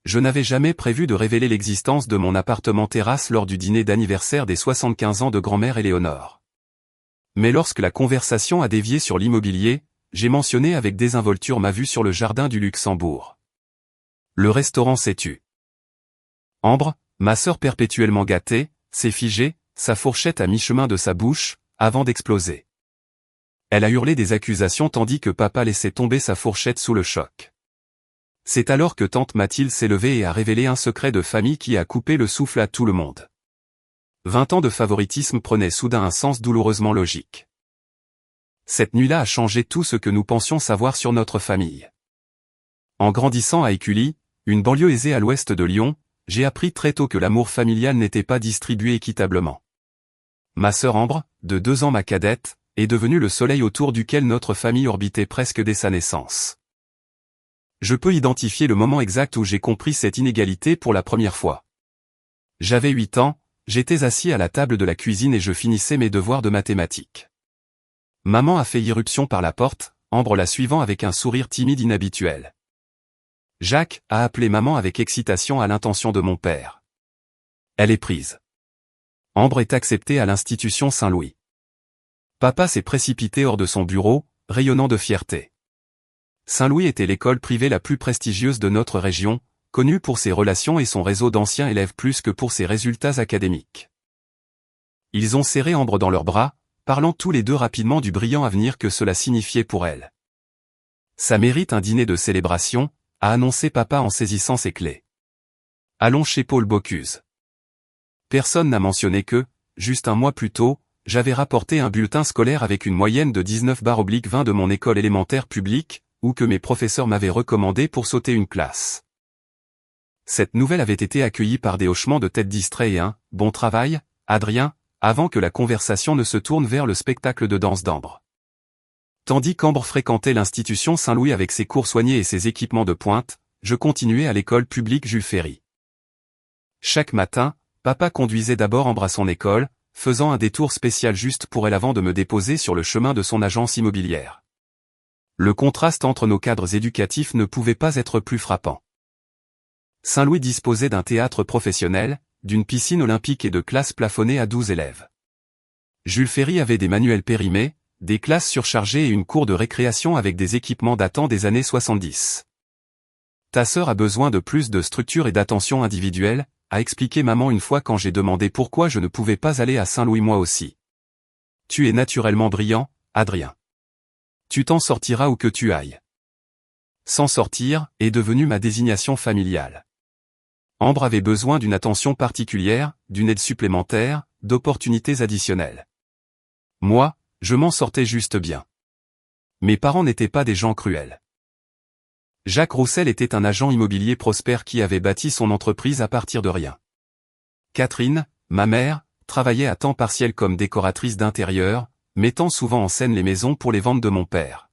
je n'avais jamais prévu de révéler l'existence de mon appartement terrasse lors du dîner d'anniversaire des 75 ans de grand-mère Éléonore. Mais lorsque la conversation a dévié sur l'immobilier, j'ai mentionné avec désinvolture ma vue sur le jardin du Luxembourg. Le restaurant s'est tu. Ambre, ma sœur perpétuellement gâtée, s'est figée, sa fourchette à mi-chemin de sa bouche, avant d'exploser. Elle a hurlé des accusations tandis que papa laissait tomber sa fourchette sous le choc. C'est alors que tante Mathilde s'est levée et a révélé un secret de famille qui a coupé le souffle à tout le monde. 20 ans de favoritisme prenaient soudain un sens douloureusement logique. Cette nuit-là a changé tout ce que nous pensions savoir sur notre famille. En grandissant à Écully, une banlieue aisée à l'ouest de Lyon, j'ai appris très tôt que l'amour familial n'était pas distribué équitablement. Ma sœur Ambre, de 2 ans ma cadette, est devenue le soleil autour duquel notre famille orbitait presque dès sa naissance. Je peux identifier le moment exact où j'ai compris cette inégalité pour la première fois. J'avais 8 ans, j'étais assis à la table de la cuisine et je finissais mes devoirs de mathématiques. Maman a fait irruption par la porte, Ambre la suivant avec un sourire timide inhabituel. Jacques a appelé maman avec excitation à l'intention de mon père. Elle est prise. Ambre est acceptée à l'institution Saint-Louis. Papa s'est précipité hors de son bureau, rayonnant de fierté. Saint-Louis était l'école privée la plus prestigieuse de notre région, connue pour ses relations et son réseau d'anciens élèves plus que pour ses résultats académiques. Ils ont serré Ambre dans leurs bras, parlant tous les deux rapidement du brillant avenir que cela signifiait pour elle. Ça mérite un dîner de célébration, a annoncé papa en saisissant ses clés. Allons chez Paul Bocuse. Personne n'a mentionné que, juste un mois plus tôt, j'avais rapporté un bulletin scolaire avec une moyenne de 19/20 de mon école élémentaire publique, ou que mes professeurs m'avaient recommandé pour sauter une classe. Cette nouvelle avait été accueillie par des hochements de tête distraits et un « bon travail, Adrien », avant que la conversation ne se tourne vers le spectacle de danse d'Ambre. Tandis qu'Ambre fréquentait l'institution Saint-Louis avec ses cours soignés et ses équipements de pointe, je continuais à l'école publique Jules Ferry. Chaque matin, papa conduisait d'abord Ambre à son école, faisant un détour spécial juste pour elle avant de me déposer sur le chemin de son agence immobilière. Le contraste entre nos cadres éducatifs ne pouvait pas être plus frappant. Saint-Louis disposait d'un théâtre professionnel, d'une piscine olympique et de classes plafonnées à 12 élèves. Jules Ferry avait des manuels périmés, des classes surchargées et une cour de récréation avec des équipements datant des années 70. Ta sœur a besoin de plus de structure et d'attention individuelle, a expliqué maman une fois quand j'ai demandé pourquoi je ne pouvais pas aller à Saint-Louis moi aussi. Tu es naturellement brillant, Adrien. Tu t'en sortiras où que tu ailles. S'en sortir est devenu ma désignation familiale. Ambre avait besoin d'une attention particulière, d'une aide supplémentaire, d'opportunités additionnelles. Moi, je m'en sortais juste bien. Mes parents n'étaient pas des gens cruels. Jacques Roussel était un agent immobilier prospère qui avait bâti son entreprise à partir de rien. Catherine, ma mère, travaillait à temps partiel comme décoratrice d'intérieur, mettant souvent en scène les maisons pour les ventes de mon père.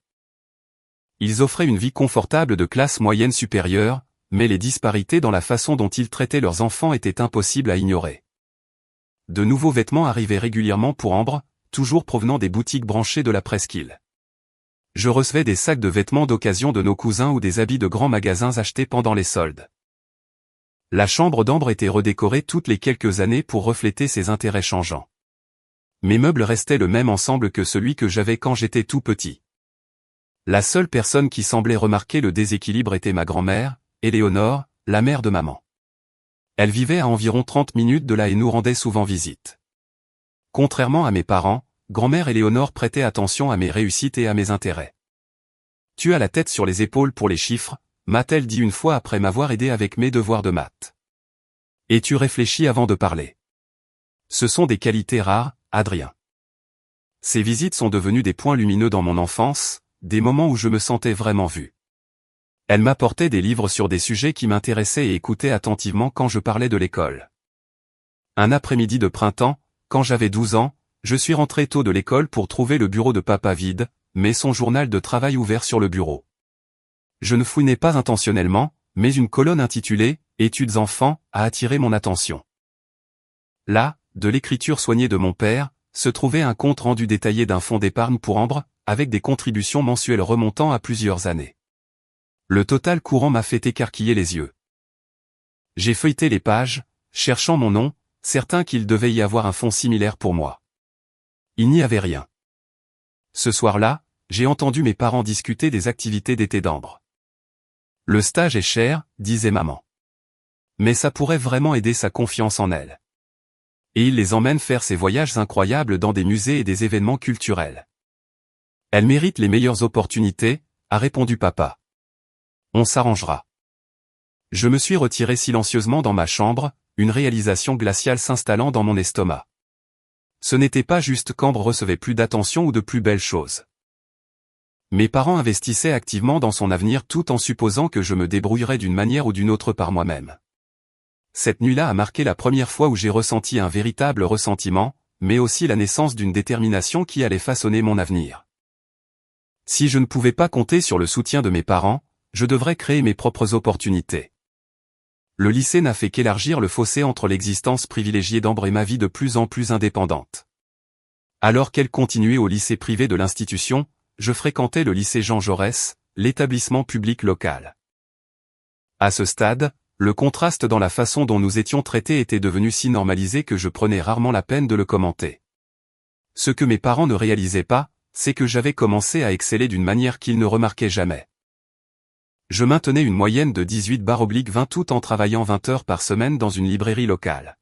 Ils offraient une vie confortable de classe moyenne supérieure, mais les disparités dans la façon dont ils traitaient leurs enfants étaient impossibles à ignorer. De nouveaux vêtements arrivaient régulièrement pour Ambre, toujours provenant des boutiques branchées de la presqu'île. Je recevais des sacs de vêtements d'occasion de nos cousins ou des habits de grands magasins achetés pendant les soldes. La chambre d'Ambre était redécorée toutes les quelques années pour refléter ses intérêts changeants. Mes meubles restaient le même ensemble que celui que j'avais quand j'étais tout petit. La seule personne qui semblait remarquer le déséquilibre était ma grand-mère, Éléonore, la mère de maman. Elle vivait à environ 30 minutes de là et nous rendait souvent visite. Contrairement à mes parents, grand-mère Éléonore prêtait attention à mes réussites et à mes intérêts. Tu as la tête sur les épaules pour les chiffres, m'a-t-elle dit une fois après m'avoir aidé avec mes devoirs de maths. Et tu réfléchis avant de parler. Ce sont des qualités rares, Adrien. Ces visites sont devenues des points lumineux dans mon enfance, des moments où je me sentais vraiment vu. Elle m'apportait des livres sur des sujets qui m'intéressaient et écoutait attentivement quand je parlais de l'école. Un après-midi de printemps, quand j'avais 12 ans, je suis rentré tôt de l'école pour trouver le bureau de papa vide, mais son journal de travail ouvert sur le bureau. Je ne fouinais pas intentionnellement, mais une colonne intitulée « Études enfants » a attiré mon attention. Là, de l'écriture soignée de mon père, se trouvait un compte rendu détaillé d'un fonds d'épargne pour Ambre, avec des contributions mensuelles remontant à plusieurs années. Le total courant m'a fait écarquiller les yeux. J'ai feuilleté les pages, cherchant mon nom, certain qu'il devait y avoir un fond similaire pour moi. Il n'y avait rien. Ce soir-là, j'ai entendu mes parents discuter des activités d'été d'Ambre. Le stage est cher, disait maman. Mais ça pourrait vraiment aider sa confiance en elle. Et il les emmène faire ces voyages incroyables dans des musées et des événements culturels. Elle mérite les meilleures opportunités, a répondu papa. On s'arrangera. Je me suis retiré silencieusement dans ma chambre, une réalisation glaciale s'installant dans mon estomac. Ce n'était pas juste qu'Ambre recevait plus d'attention ou de plus belles choses. Mes parents investissaient activement dans son avenir tout en supposant que je me débrouillerais d'une manière ou d'une autre par moi-même. Cette nuit-là a marqué la première fois où j'ai ressenti un véritable ressentiment, mais aussi la naissance d'une détermination qui allait façonner mon avenir. Si je ne pouvais pas compter sur le soutien de mes parents, je devrais créer mes propres opportunités. Le lycée n'a fait qu'élargir le fossé entre l'existence privilégiée d'Ambre et ma vie de plus en plus indépendante. Alors qu'elle continuait au lycée privé de l'institution, je fréquentais le lycée Jean Jaurès, l'établissement public local. À ce stade, le contraste dans la façon dont nous étions traités était devenu si normalisé que je prenais rarement la peine de le commenter. Ce que mes parents ne réalisaient pas, c'est que j'avais commencé à exceller d'une manière qu'ils ne remarquaient jamais. Je maintenais une moyenne de 18/20 tout en travaillant 20 heures par semaine dans une librairie locale.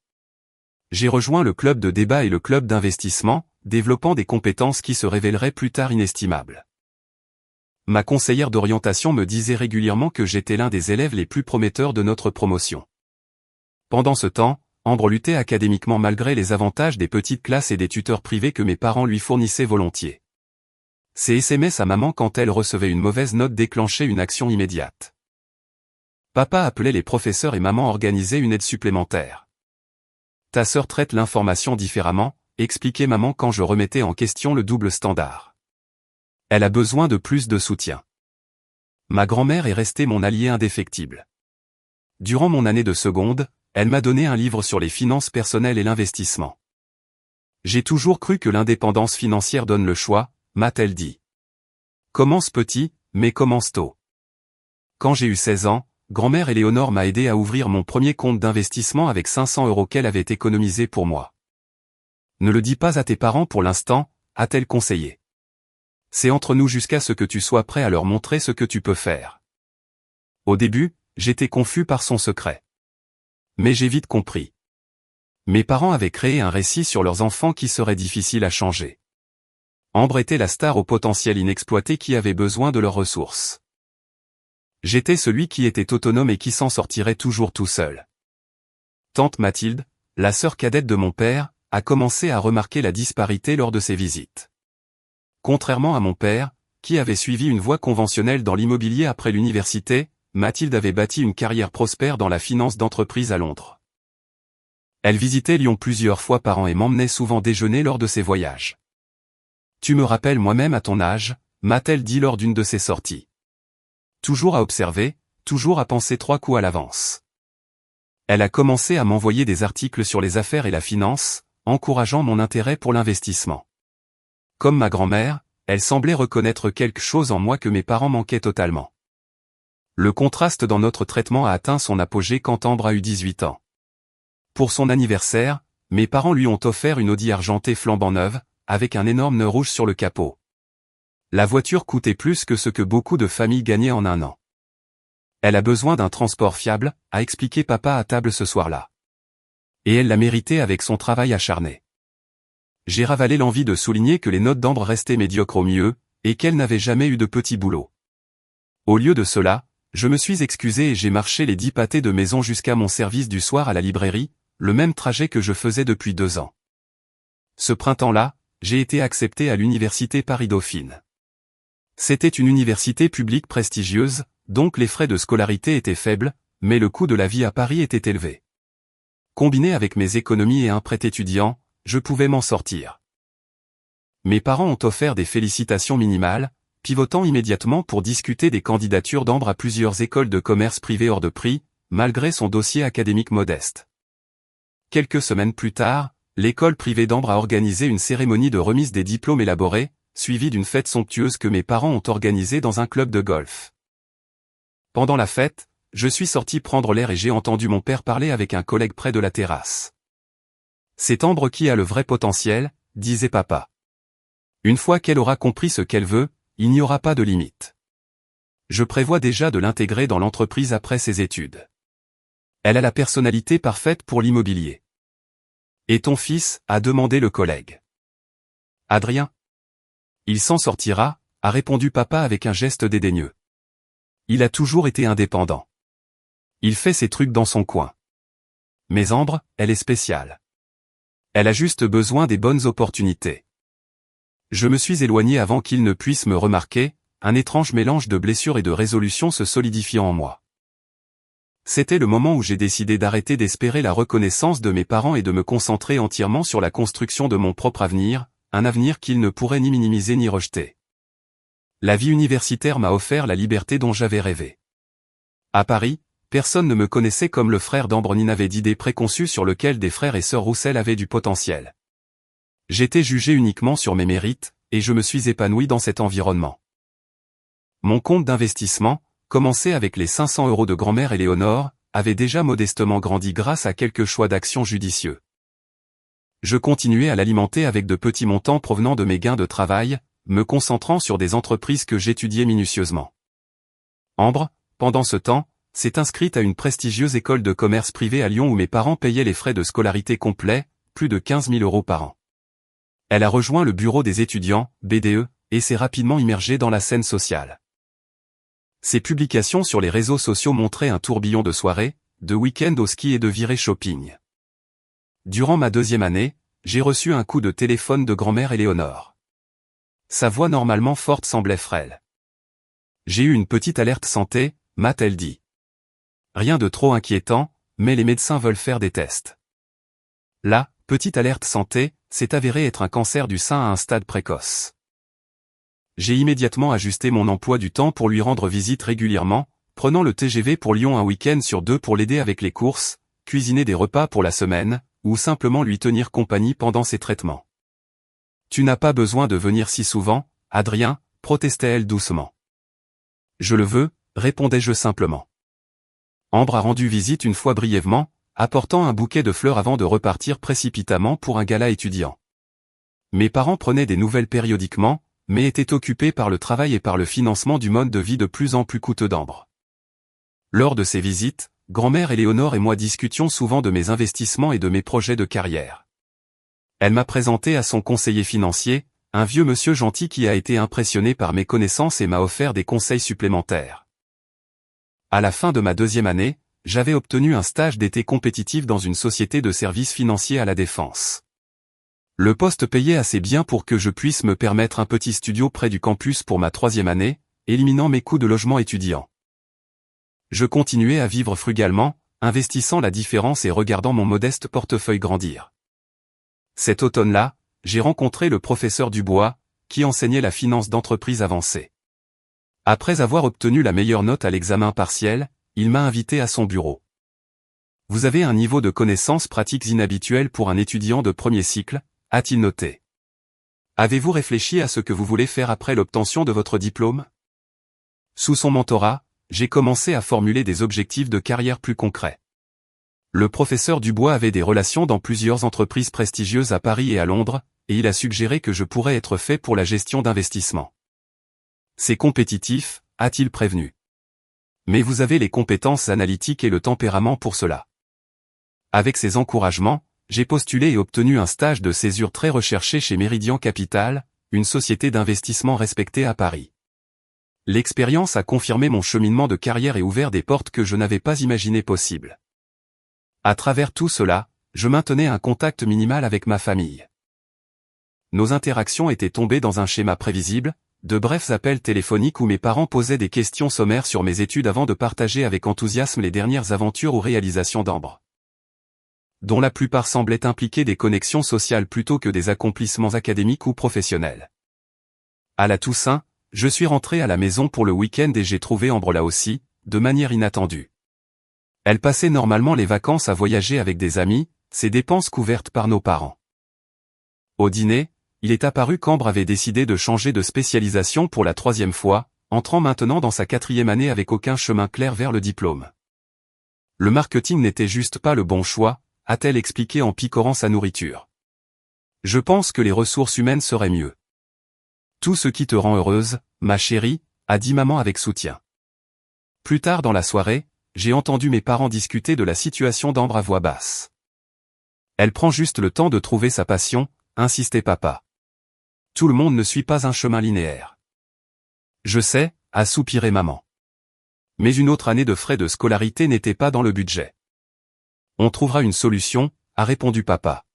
J'ai rejoint le club de débat et le club d'investissement, développant des compétences qui se révéleraient plus tard inestimables. Ma conseillère d'orientation me disait régulièrement que j'étais l'un des élèves les plus prometteurs de notre promotion. Pendant ce temps, Ambre luttait académiquement malgré les avantages des petites classes et des tuteurs privés que mes parents lui fournissaient volontiers. Ses SMS à maman quand elle recevait une mauvaise note déclenchaient une action immédiate. Papa appelait les professeurs et maman organisait une aide supplémentaire. Ta sœur traite l'information différemment, expliquait maman quand je remettais en question le double standard. Elle a besoin de plus de soutien. Ma grand-mère est restée mon allié indéfectible. Durant mon année de seconde, elle m'a donné un livre sur les finances personnelles et l'investissement. J'ai toujours cru que l'indépendance financière donne le choix, m'a-t-elle dit. Commence petit, mais commence tôt. Quand j'ai eu 16 ans, grand-mère Éléonore m'a aidé à ouvrir mon premier compte d'investissement avec 500 € qu'elle avait économisés pour moi. Ne le dis pas à tes parents pour l'instant, a-t-elle conseillé. C'est entre nous jusqu'à ce que tu sois prêt à leur montrer ce que tu peux faire. Au début, j'étais confus par son secret. Mais j'ai vite compris. Mes parents avaient créé un récit sur leurs enfants qui serait difficile à changer. Ambre était la star au potentiel inexploité qui avait besoin de leurs ressources. J'étais celui qui était autonome et qui s'en sortirait toujours tout seul. Tante Mathilde, la sœur cadette de mon père, a commencé à remarquer la disparité lors de ses visites. Contrairement à mon père, qui avait suivi une voie conventionnelle dans l'immobilier après l'université, Mathilde avait bâti une carrière prospère dans la finance d'entreprise à Londres. Elle visitait Lyon plusieurs fois par an et m'emmenait souvent déjeuner lors de ses voyages. Tu me rappelles moi-même à ton âge, m'a-t-elle dit lors d'une de ses sorties. Toujours à observer, toujours à penser 3 coups à l'avance. Elle a commencé à m'envoyer des articles sur les affaires et la finance, encourageant mon intérêt pour l'investissement. Comme ma grand-mère, elle semblait reconnaître quelque chose en moi que mes parents manquaient totalement. Le contraste dans notre traitement a atteint son apogée quand Ambre a eu 18 ans. Pour son anniversaire, mes parents lui ont offert une Audi argentée flambant neuve, avec un énorme nœud rouge sur le capot. La voiture coûtait plus que ce que beaucoup de familles gagnaient en un an. Elle a besoin d'un transport fiable, a expliqué papa à table ce soir-là. Et elle l'a mérité avec son travail acharné. J'ai ravalé l'envie de souligner que les notes d'Ambre restaient médiocres au mieux, et qu'elle n'avait jamais eu de petit boulot. Au lieu de cela, je me suis excusé et j'ai marché les 10 pâtés de maison jusqu'à mon service du soir à la librairie, le même trajet que je faisais depuis 2 ans. Ce printemps-là, j'ai été accepté à l'université Paris-Dauphine. C'était une université publique prestigieuse, donc les frais de scolarité étaient faibles, mais le coût de la vie à Paris était élevé. Combiné avec mes économies et un prêt étudiant, je pouvais m'en sortir. Mes parents ont offert des félicitations minimales, pivotant immédiatement pour discuter des candidatures d'Ambre à plusieurs écoles de commerce privées hors de prix, malgré son dossier académique modeste. Quelques semaines plus tard, l'école privée d'Ambre a organisé une cérémonie de remise des diplômes élaborés, suivie d'une fête somptueuse que mes parents ont organisée dans un club de golf. Pendant la fête, je suis sorti prendre l'air et j'ai entendu mon père parler avec un collègue près de la terrasse. C'est Ambre qui a le vrai potentiel, disait papa. Une fois qu'elle aura compris ce qu'elle veut, il n'y aura pas de limite. Je prévois déjà de l'intégrer dans l'entreprise après ses études. Elle a la personnalité parfaite pour l'immobilier. Et ton fils, a demandé le collègue. Adrien. Il s'en sortira, a répondu papa avec un geste dédaigneux. Il a toujours été indépendant. Il fait ses trucs dans son coin. Mais Ambre, elle est spéciale. Elle a juste besoin des bonnes opportunités. Je me suis éloigné avant qu'il ne puisse me remarquer, un étrange mélange de blessures et de résolution se solidifiant en moi. C'était le moment où j'ai décidé d'arrêter d'espérer la reconnaissance de mes parents et de me concentrer entièrement sur la construction de mon propre avenir, un avenir qu'ils ne pourraient ni minimiser ni rejeter. La vie universitaire m'a offert la liberté dont j'avais rêvé. À Paris, personne ne me connaissait comme le frère d'Ambre ni n'avait d'idées préconçues sur lequel des frères et sœurs Roussel avaient du potentiel. J'étais jugé uniquement sur mes mérites, et je me suis épanoui dans cet environnement. Mon compte d'investissement, commencé avec les 500 € de grand-mère Éléonore, avait déjà modestement grandi grâce à quelques choix d'actions judicieux. Je continuais à l'alimenter avec de petits montants provenant de mes gains de travail, me concentrant sur des entreprises que j'étudiais minutieusement. Ambre, pendant ce temps, s'est inscrite à une prestigieuse école de commerce privée à Lyon où mes parents payaient les frais de scolarité complets, plus de 15 000 € par an. Elle a rejoint le bureau des étudiants, BDE, et s'est rapidement immergée dans la scène sociale. Ses publications sur les réseaux sociaux montraient un tourbillon de soirées, de week-ends au ski et de virées shopping. Durant ma 2e année, j'ai reçu un coup de téléphone de grand-mère Éléonore. Sa voix normalement forte semblait frêle. J'ai eu une petite alerte santé, m'a-t-elle dit. Rien de trop inquiétant, mais les médecins veulent faire des tests. La petite alerte santé s'est avérée être un cancer du sein à un stade précoce. J'ai immédiatement ajusté mon emploi du temps pour lui rendre visite régulièrement, prenant le TGV pour Lyon un week-end sur 2 pour l'aider avec les courses, cuisiner des repas pour la semaine, ou simplement lui tenir compagnie pendant ses traitements. Tu n'as pas besoin de venir si souvent, Adrien, protestait-elle doucement. Je le veux, répondais-je simplement. Ambre a rendu visite une fois brièvement, apportant un bouquet de fleurs avant de repartir précipitamment pour un gala étudiant. Mes parents prenaient des nouvelles périodiquement, mais étaient occupés par le travail et par le financement du mode de vie de plus en plus coûteux d'Ambre. Lors de ces visites, grand-mère Éléonore et moi discutions souvent de mes investissements et de mes projets de carrière. Elle m'a présenté à son conseiller financier, un vieux monsieur gentil qui a été impressionné par mes connaissances et m'a offert des conseils supplémentaires. À la fin de ma 2e année, j'avais obtenu un stage d'été compétitif dans une société de services financiers à la Défense. Le poste payait assez bien pour que je puisse me permettre un petit studio près du campus pour ma 3e année, éliminant mes coûts de logement étudiant. Je continuais à vivre frugalement, investissant la différence et regardant mon modeste portefeuille grandir. Cet automne-là, j'ai rencontré le professeur Dubois, qui enseignait la finance d'entreprise avancée. Après avoir obtenu la meilleure note à l'examen partiel, il m'a invité à son bureau. Vous avez un niveau de connaissances pratiques inhabituel pour un étudiant de 1er cycle, a-t-il noté. Avez-vous réfléchi à ce que vous voulez faire après l'obtention de votre diplôme? Sous son mentorat, j'ai commencé à formuler des objectifs de carrière plus concrets. Le professeur Dubois avait des relations dans plusieurs entreprises prestigieuses à Paris et à Londres, et il a suggéré que je pourrais être fait pour la gestion d'investissement. C'est compétitif, a-t-il prévenu. Mais vous avez les compétences analytiques et le tempérament pour cela. Avec ces encouragements, j'ai postulé et obtenu un stage de césure très recherché chez Meridian Capital, une société d'investissement respectée à Paris. L'expérience a confirmé mon cheminement de carrière et ouvert des portes que je n'avais pas imaginées possibles. À travers tout cela, je maintenais un contact minimal avec ma famille. Nos interactions étaient tombées dans un schéma prévisible, de brefs appels téléphoniques où mes parents posaient des questions sommaires sur mes études avant de partager avec enthousiasme les dernières aventures ou réalisations d'Ambre, dont la plupart semblaient impliquer des connexions sociales plutôt que des accomplissements académiques ou professionnels. À la Toussaint, je suis rentré à la maison pour le week-end et j'ai trouvé Ambre là aussi, de manière inattendue. Elle passait normalement les vacances à voyager avec des amis, ses dépenses couvertes par nos parents. Au dîner, il est apparu qu'Ambre avait décidé de changer de spécialisation pour la 3e fois, entrant maintenant dans sa 4e année avec aucun chemin clair vers le diplôme. Le marketing n'était juste pas le bon choix, a-t-elle expliqué en picorant sa nourriture. Je pense que les ressources humaines seraient mieux. Tout ce qui te rend heureuse, ma chérie, a dit maman avec soutien. Plus tard dans la soirée, j'ai entendu mes parents discuter de la situation d'Ambre à voix basse. Elle prend juste le temps de trouver sa passion, insistait papa. Tout le monde ne suit pas un chemin linéaire. Je sais, a soupiré maman. Mais une autre année de frais de scolarité n'était pas dans le budget. On trouvera une solution, a répondu papa.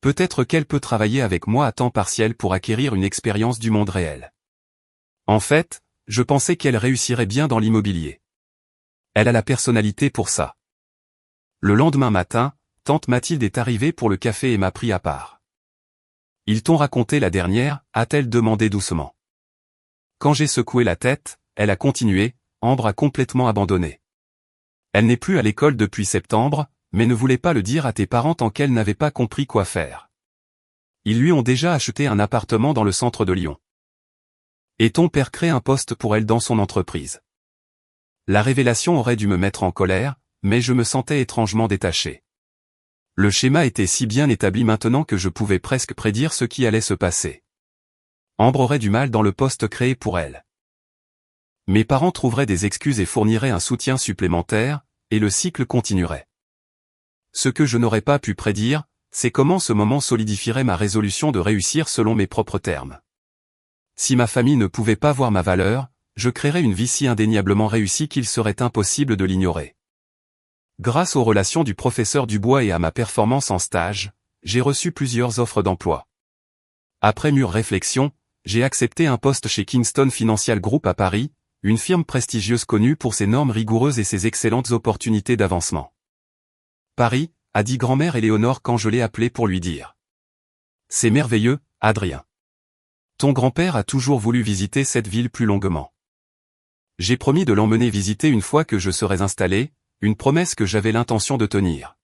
Peut-être qu'elle peut travailler avec moi à temps partiel pour acquérir une expérience du monde réel. En fait, je pensais qu'elle réussirait bien dans l'immobilier. Elle a la personnalité pour ça. Le lendemain matin, tante Mathilde est arrivée pour le café et m'a pris à part. Ils t'ont raconté la dernière, a-t-elle demandé doucement. Quand j'ai secoué la tête, elle a continué, Ambre a complètement abandonné. Elle n'est plus à l'école depuis septembre, mais ne voulait pas le dire à tes parents tant qu'elle n'avait pas compris quoi faire. Ils lui ont déjà acheté un appartement dans le centre de Lyon. Et ton père crée un poste pour elle dans son entreprise. La révélation aurait dû me mettre en colère, mais je me sentais étrangement détaché. Le schéma était si bien établi maintenant que je pouvais presque prédire ce qui allait se passer. Ambre aurait du mal dans le poste créé pour elle. Mes parents trouveraient des excuses et fourniraient un soutien supplémentaire, et le cycle continuerait. Ce que je n'aurais pas pu prédire, c'est comment ce moment solidifierait ma résolution de réussir selon mes propres termes. Si ma famille ne pouvait pas voir ma valeur, je créerais une vie si indéniablement réussie qu'il serait impossible de l'ignorer. Grâce aux relations du professeur Dubois et à ma performance en stage, j'ai reçu plusieurs offres d'emploi. Après mûre réflexion, j'ai accepté un poste chez Kingston Financial Group à Paris, une firme prestigieuse connue pour ses normes rigoureuses et ses excellentes opportunités d'avancement. Paris, a dit grand-mère Éléonore quand je l'ai appelée pour lui dire. C'est merveilleux, Adrien. Ton grand-père a toujours voulu visiter cette ville plus longuement. J'ai promis de l'emmener visiter une fois que je serais installé, une promesse que j'avais l'intention de tenir.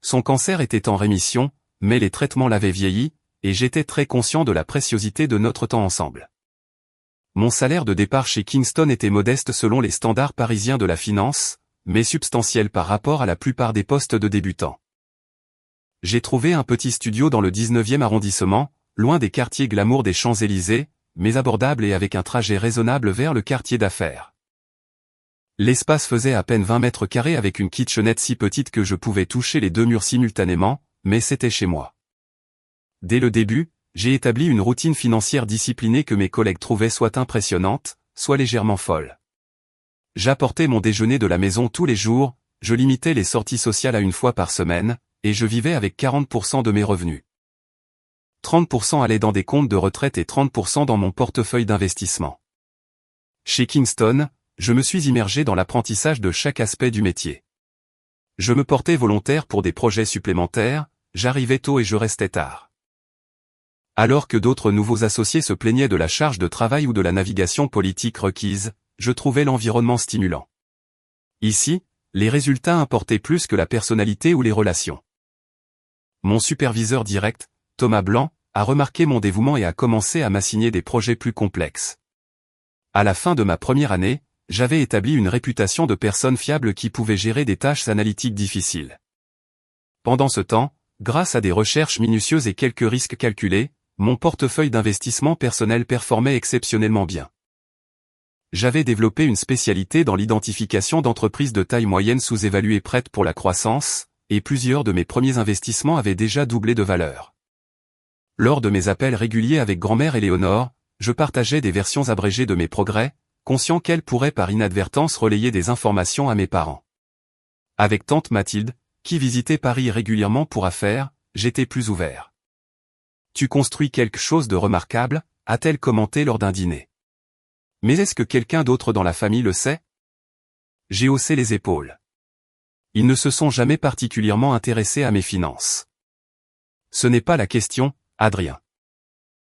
Son cancer était en rémission, mais les traitements l'avaient vieilli, et j'étais très conscient de la préciosité de notre temps ensemble. Mon salaire de départ chez Kingston était modeste selon les standards parisiens de la finance, mais substantiel par rapport à la plupart des postes de débutants. J'ai trouvé un petit studio dans le 19e arrondissement, loin des quartiers glamour des Champs-Élysées, mais abordable et avec un trajet raisonnable vers le quartier d'affaires. L'espace faisait à peine 20 mètres carrés avec une kitchenette si petite que je pouvais toucher les deux murs simultanément, mais c'était chez moi. Dès le début, j'ai établi une routine financière disciplinée que mes collègues trouvaient soit impressionnante, soit légèrement folle. J'apportais mon déjeuner de la maison tous les jours, je limitais les sorties sociales à une fois par semaine, et je vivais avec 40% de mes revenus. 30% allaient dans des comptes de retraite et 30% dans mon portefeuille d'investissement. Chez Kingston, je me suis immergé dans l'apprentissage de chaque aspect du métier. Je me portais volontaire pour des projets supplémentaires, j'arrivais tôt et je restais tard. Alors que d'autres nouveaux associés se plaignaient de la charge de travail ou de la navigation politique requise, je trouvais l'environnement stimulant. Ici, les résultats importaient plus que la personnalité ou les relations. Mon superviseur direct, Thomas Blanc, a remarqué mon dévouement et a commencé à m'assigner des projets plus complexes. À la fin de ma première année, j'avais établi une réputation de personne fiable qui pouvait gérer des tâches analytiques difficiles. Pendant ce temps, grâce à des recherches minutieuses et quelques risques calculés, mon portefeuille d'investissement personnel performait exceptionnellement bien. J'avais développé une spécialité dans l'identification d'entreprises de taille moyenne sous-évaluées prêtes pour la croissance, et plusieurs de mes premiers investissements avaient déjà doublé de valeur. Lors de mes appels réguliers avec grand-mère Éléonore, je partageais des versions abrégées de mes progrès, conscient qu'elle pourrait par inadvertance relayer des informations à mes parents. Avec tante Mathilde, qui visitait Paris régulièrement pour affaires, j'étais plus ouvert. Tu construis quelque chose de remarquable, a-t-elle commenté lors d'un dîner. Mais est-ce que quelqu'un d'autre dans la famille le sait? J'ai haussé les épaules. Ils ne se sont jamais particulièrement intéressés à mes finances. Ce n'est pas la question, Adrien.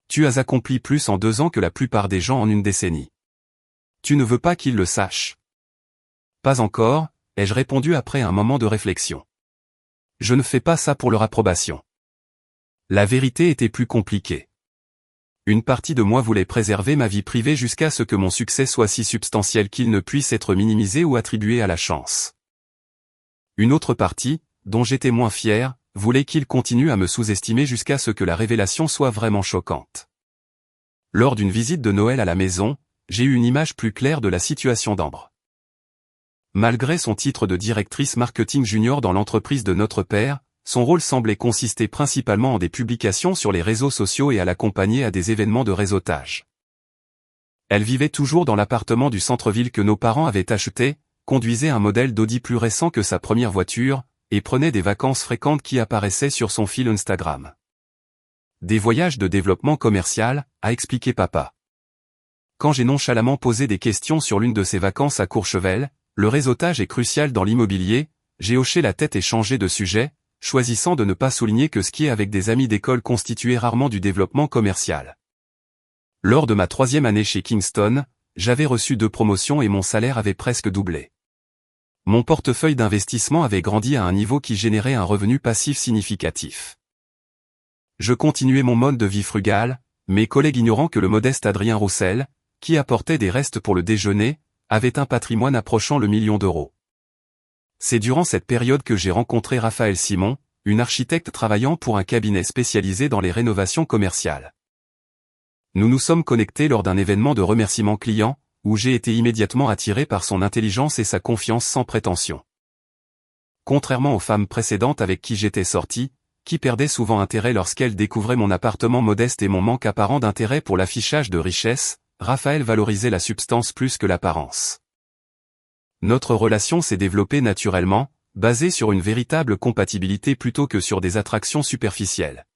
Tu as accompli plus en 2 ans que la plupart des gens en une décennie. Tu ne veux pas qu'ils le sachent. Pas encore, ai-je répondu après un moment de réflexion. Je ne fais pas ça pour leur approbation. La vérité était plus compliquée. Une partie de moi voulait préserver ma vie privée jusqu'à ce que mon succès soit si substantiel qu'il ne puisse être minimisé ou attribué à la chance. Une autre partie, dont j'étais moins fier, voulait qu'il continue à me sous-estimer jusqu'à ce que la révélation soit vraiment choquante. Lors d'une visite de Noël à la maison, j'ai eu une image plus claire de la situation d'Ambre. Malgré son titre de directrice marketing junior dans l'entreprise de notre père, son rôle semblait consister principalement en des publications sur les réseaux sociaux et à l'accompagner à des événements de réseautage. Elle vivait toujours dans l'appartement du centre-ville que nos parents avaient acheté, conduisait un modèle d'Audi plus récent que sa première voiture, et prenait des vacances fréquentes qui apparaissaient sur son fil Instagram. Des voyages de développement commercial, a expliqué papa. Quand j'ai nonchalamment posé des questions sur l'une de ses vacances à Courchevel, le réseautage est crucial dans l'immobilier, j'ai hoché la tête et changé de sujet, choisissant de ne pas souligner que skier avec des amis d'école constituait rarement du développement commercial. Lors de ma 3e année chez Kingston, j'avais reçu 2 promotions et mon salaire avait presque doublé. Mon portefeuille d'investissement avait grandi à un niveau qui générait un revenu passif significatif. Je continuais mon mode de vie frugal, mes collègues ignorant que le modeste Adrien Roussel, qui apportait des restes pour le déjeuner, avait un patrimoine approchant le million d'euros. C'est durant cette période que j'ai rencontré Raphaël Simon, une architecte travaillant pour un cabinet spécialisé dans les rénovations commerciales. Nous nous sommes connectés lors d'un événement de remerciement client, où j'ai été immédiatement attiré par son intelligence et sa confiance sans prétention. Contrairement aux femmes précédentes avec qui j'étais sorti, qui perdaient souvent intérêt lorsqu'elles découvraient mon appartement modeste et mon manque apparent d'intérêt pour l'affichage de richesse, Raphaël valorisait la substance plus que l'apparence. Notre relation s'est développée naturellement, basée sur une véritable compatibilité plutôt que sur des attractions superficielles.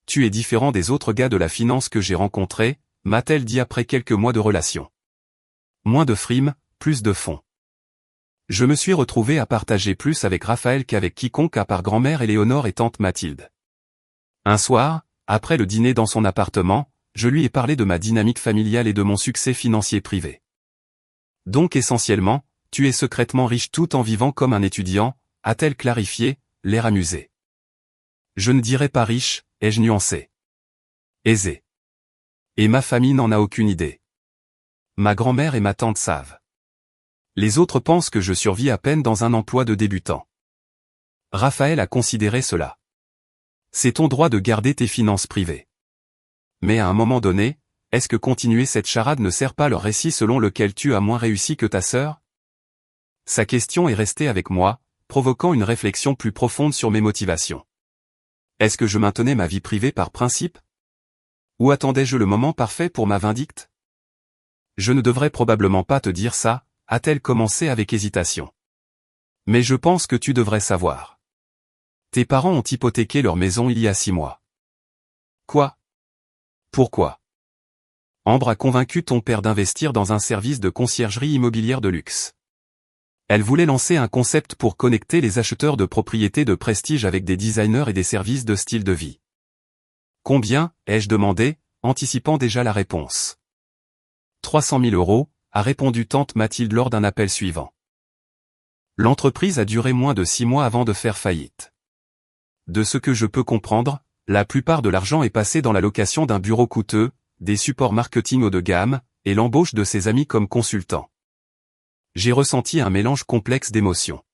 Tu es différent des autres gars de la finance que j'ai rencontrés, m'a-t-elle dit après quelques mois de relation. Moins de frimes, plus de fonds. Je me suis retrouvé à partager plus avec Raphaël qu'avec quiconque à part grand-mère Éléonore et tante Mathilde. Un soir, après le dîner dans son appartement, je lui ai parlé de ma dynamique familiale et de mon succès financier privé. Donc essentiellement, tu es secrètement riche tout en vivant comme un étudiant, a-t-elle clarifié, l'air amusé. Je ne dirais pas riche, ai-je nuancé. Aisé. Et ma famille n'en a aucune idée. Ma grand-mère et ma tante savent. Les autres pensent que je survis à peine dans un emploi de débutant. Raphaël a considéré cela. C'est ton droit de garder tes finances privées. Mais à un moment donné, est-ce que continuer cette charade ne sert pas leur récit selon lequel tu as moins réussi que ta sœur? Sa question est restée avec moi, provoquant une réflexion plus profonde sur mes motivations. Est-ce que je maintenais ma vie privée par principe? Ou attendais-je le moment parfait pour ma vindicte? Je ne devrais probablement pas te dire ça, a-t-elle commencé avec hésitation. Mais je pense que tu devrais savoir. Tes parents ont hypothéqué leur maison il y a 6 mois. Quoi? Pourquoi? Ambre a convaincu ton père d'investir dans un service de conciergerie immobilière de luxe. Elle voulait lancer un concept pour connecter les acheteurs de propriétés de prestige avec des designers et des services de style de vie. Combien, ai-je demandé, anticipant déjà la réponse. 300 000 €, a répondu tante Mathilde lors d'un appel suivant. L'entreprise a duré moins de 6 mois avant de faire faillite. De ce que je peux comprendre, la plupart de l'argent est passé dans la location d'un bureau coûteux, des supports marketing haut de gamme, et l'embauche de ses amis comme consultants. J'ai ressenti un mélange complexe d'émotions.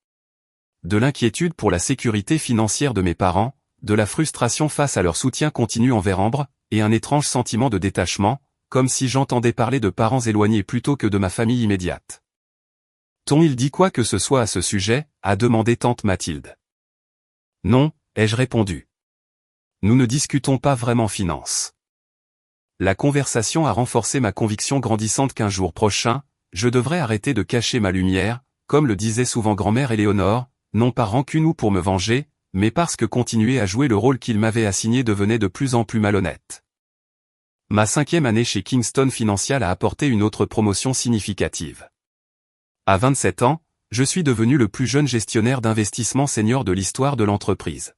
De l'inquiétude pour la sécurité financière de mes parents, de la frustration face à leur soutien continu envers Ambre, et un étrange sentiment de détachement, comme si j'entendais parler de parents éloignés plutôt que de ma famille immédiate. T'ont-ils dit quoi que ce soit à ce sujet, a demandé tante Mathilde. Non, ai-je répondu. Nous ne discutons pas vraiment finance. La conversation a renforcé ma conviction grandissante qu'un jour prochain, je devrais arrêter de cacher ma lumière, comme le disait souvent grand-mère Éléonore, non par rancune ou pour me venger, mais parce que continuer à jouer le rôle qu'il m'avait assigné devenait de plus en plus malhonnête. Ma 5e année chez Kingston Financial a apporté une autre promotion significative. À 27 ans, je suis devenu le plus jeune gestionnaire d'investissement senior de l'histoire de l'entreprise.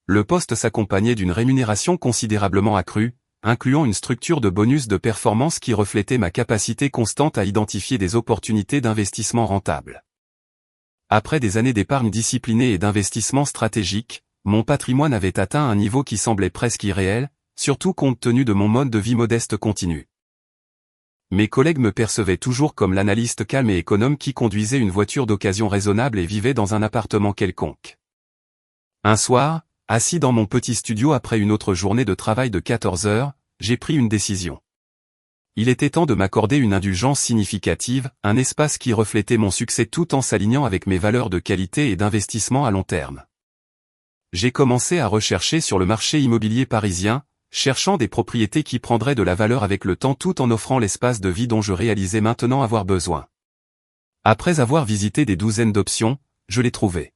Le poste s'accompagnait d'une rémunération considérablement accrue, incluant une structure de bonus de performance qui reflétait ma capacité constante à identifier des opportunités d'investissement rentables. Après des années d'épargne disciplinée et d'investissement stratégique, mon patrimoine avait atteint un niveau qui semblait presque irréel, surtout compte tenu de mon mode de vie modeste continu. Mes collègues me percevaient toujours comme l'analyste calme et économe qui conduisait une voiture d'occasion raisonnable et vivait dans un appartement quelconque. Un soir, assis dans mon petit studio après une autre journée de travail de 14 heures, j'ai pris une décision. Il était temps de m'accorder une indulgence significative, un espace qui reflétait mon succès tout en s'alignant avec mes valeurs de qualité et d'investissement à long terme. J'ai commencé à rechercher sur le marché immobilier parisien, cherchant des propriétés qui prendraient de la valeur avec le temps tout en offrant l'espace de vie dont je réalisais maintenant avoir besoin. Après avoir visité des douzaines d'options, je l'ai trouvé.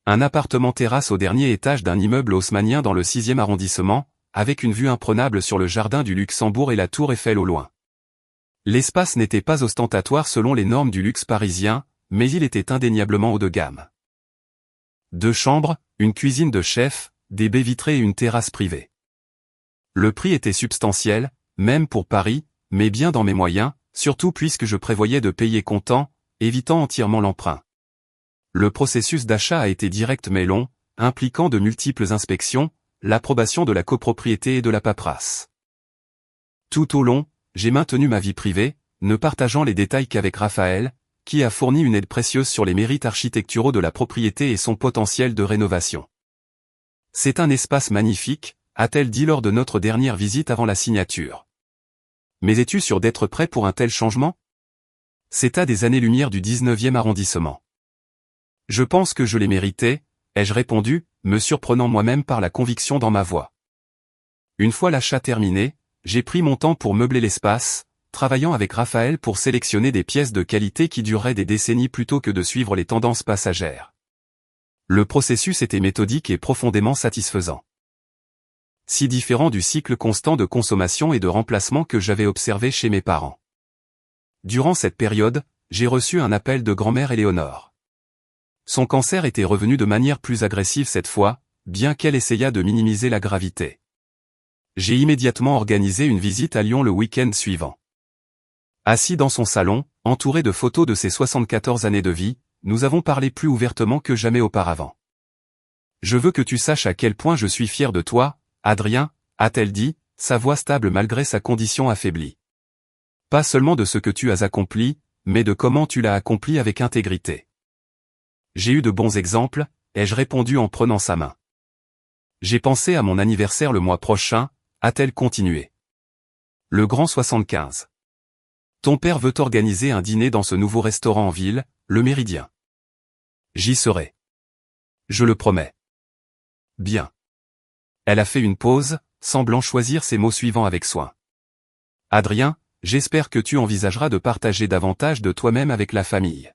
Un appartement terrasse au dernier étage d'un immeuble haussmannien dans le 6e arrondissement, avec une vue imprenable sur le jardin du Luxembourg et la tour Eiffel au loin. L'espace n'était pas ostentatoire selon les normes du luxe parisien, mais il était indéniablement haut de gamme. 2 chambres, une cuisine de chef, des baies vitrées et une terrasse privée. Le prix était substantiel, même pour Paris, mais bien dans mes moyens, surtout puisque je prévoyais de payer comptant, évitant entièrement l'emprunt. Le processus d'achat a été direct mais long, impliquant de multiples inspections, l'approbation de la copropriété et de la paperasse. Tout au long, j'ai maintenu ma vie privée, ne partageant les détails qu'avec Raphaël, qui a fourni une aide précieuse sur les mérites architecturaux de la propriété et son potentiel de rénovation. C'est un espace magnifique, a-t-elle dit lors de notre dernière visite avant la signature. Mais es-tu sûr d'être prêt pour un tel changement? C'est à des années-lumière du 19e arrondissement. Je pense que je l'ai mérité, ai-je répondu, me surprenant moi-même par la conviction dans ma voix. Une fois l'achat terminé, j'ai pris mon temps pour meubler l'espace, travaillant avec Raphaël pour sélectionner des pièces de qualité qui dureraient des décennies plutôt que de suivre les tendances passagères. Le processus était méthodique et profondément satisfaisant. Si différent du cycle constant de consommation et de remplacement que j'avais observé chez mes parents. Durant cette période, j'ai reçu un appel de grand-mère Éléonore. Son cancer était revenu de manière plus agressive cette fois, bien qu'elle essaya de minimiser la gravité. J'ai immédiatement organisé une visite à Lyon le week-end suivant. Assis dans son salon, entouré de photos de ses 74 années de vie, nous avons parlé plus ouvertement que jamais auparavant. Je veux que tu saches à quel point je suis fier de toi, Adrien, a-t-elle dit, sa voix stable malgré sa condition affaiblie. Pas seulement de ce que tu as accompli, mais de comment tu l'as accompli avec intégrité. J'ai eu de bons exemples, ai-je répondu en prenant sa main. J'ai pensé à mon anniversaire le mois prochain, a-t-elle continué. Le grand 75. Ton père veut organiser un dîner dans ce nouveau restaurant en ville, le Méridien. J'y serai. Je le promets. Bien. Elle a fait une pause, semblant choisir ses mots suivants avec soin. Adrien, j'espère que tu envisageras de partager davantage de toi-même avec la famille.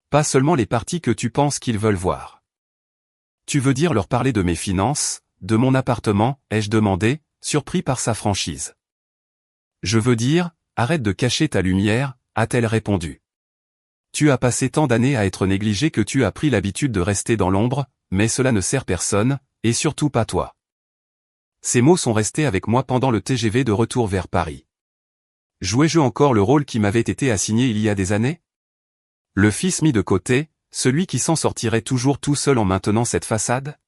Pas seulement les parties que tu penses qu'ils veulent voir. Tu veux dire leur parler de mes finances, de mon appartement, ai-je demandé, surpris par sa franchise. Je veux dire, arrête de cacher ta lumière, a-t-elle répondu. Tu as passé tant d'années à être négligé que tu as pris l'habitude de rester dans l'ombre, mais cela ne sert personne, et surtout pas toi. Ces mots sont restés avec moi pendant le TGV de retour vers Paris. Jouais-je encore le rôle qui m'avait été assigné il y a des années? Le fils mis de côté, celui qui s'en sortirait toujours tout seul en maintenant cette façade?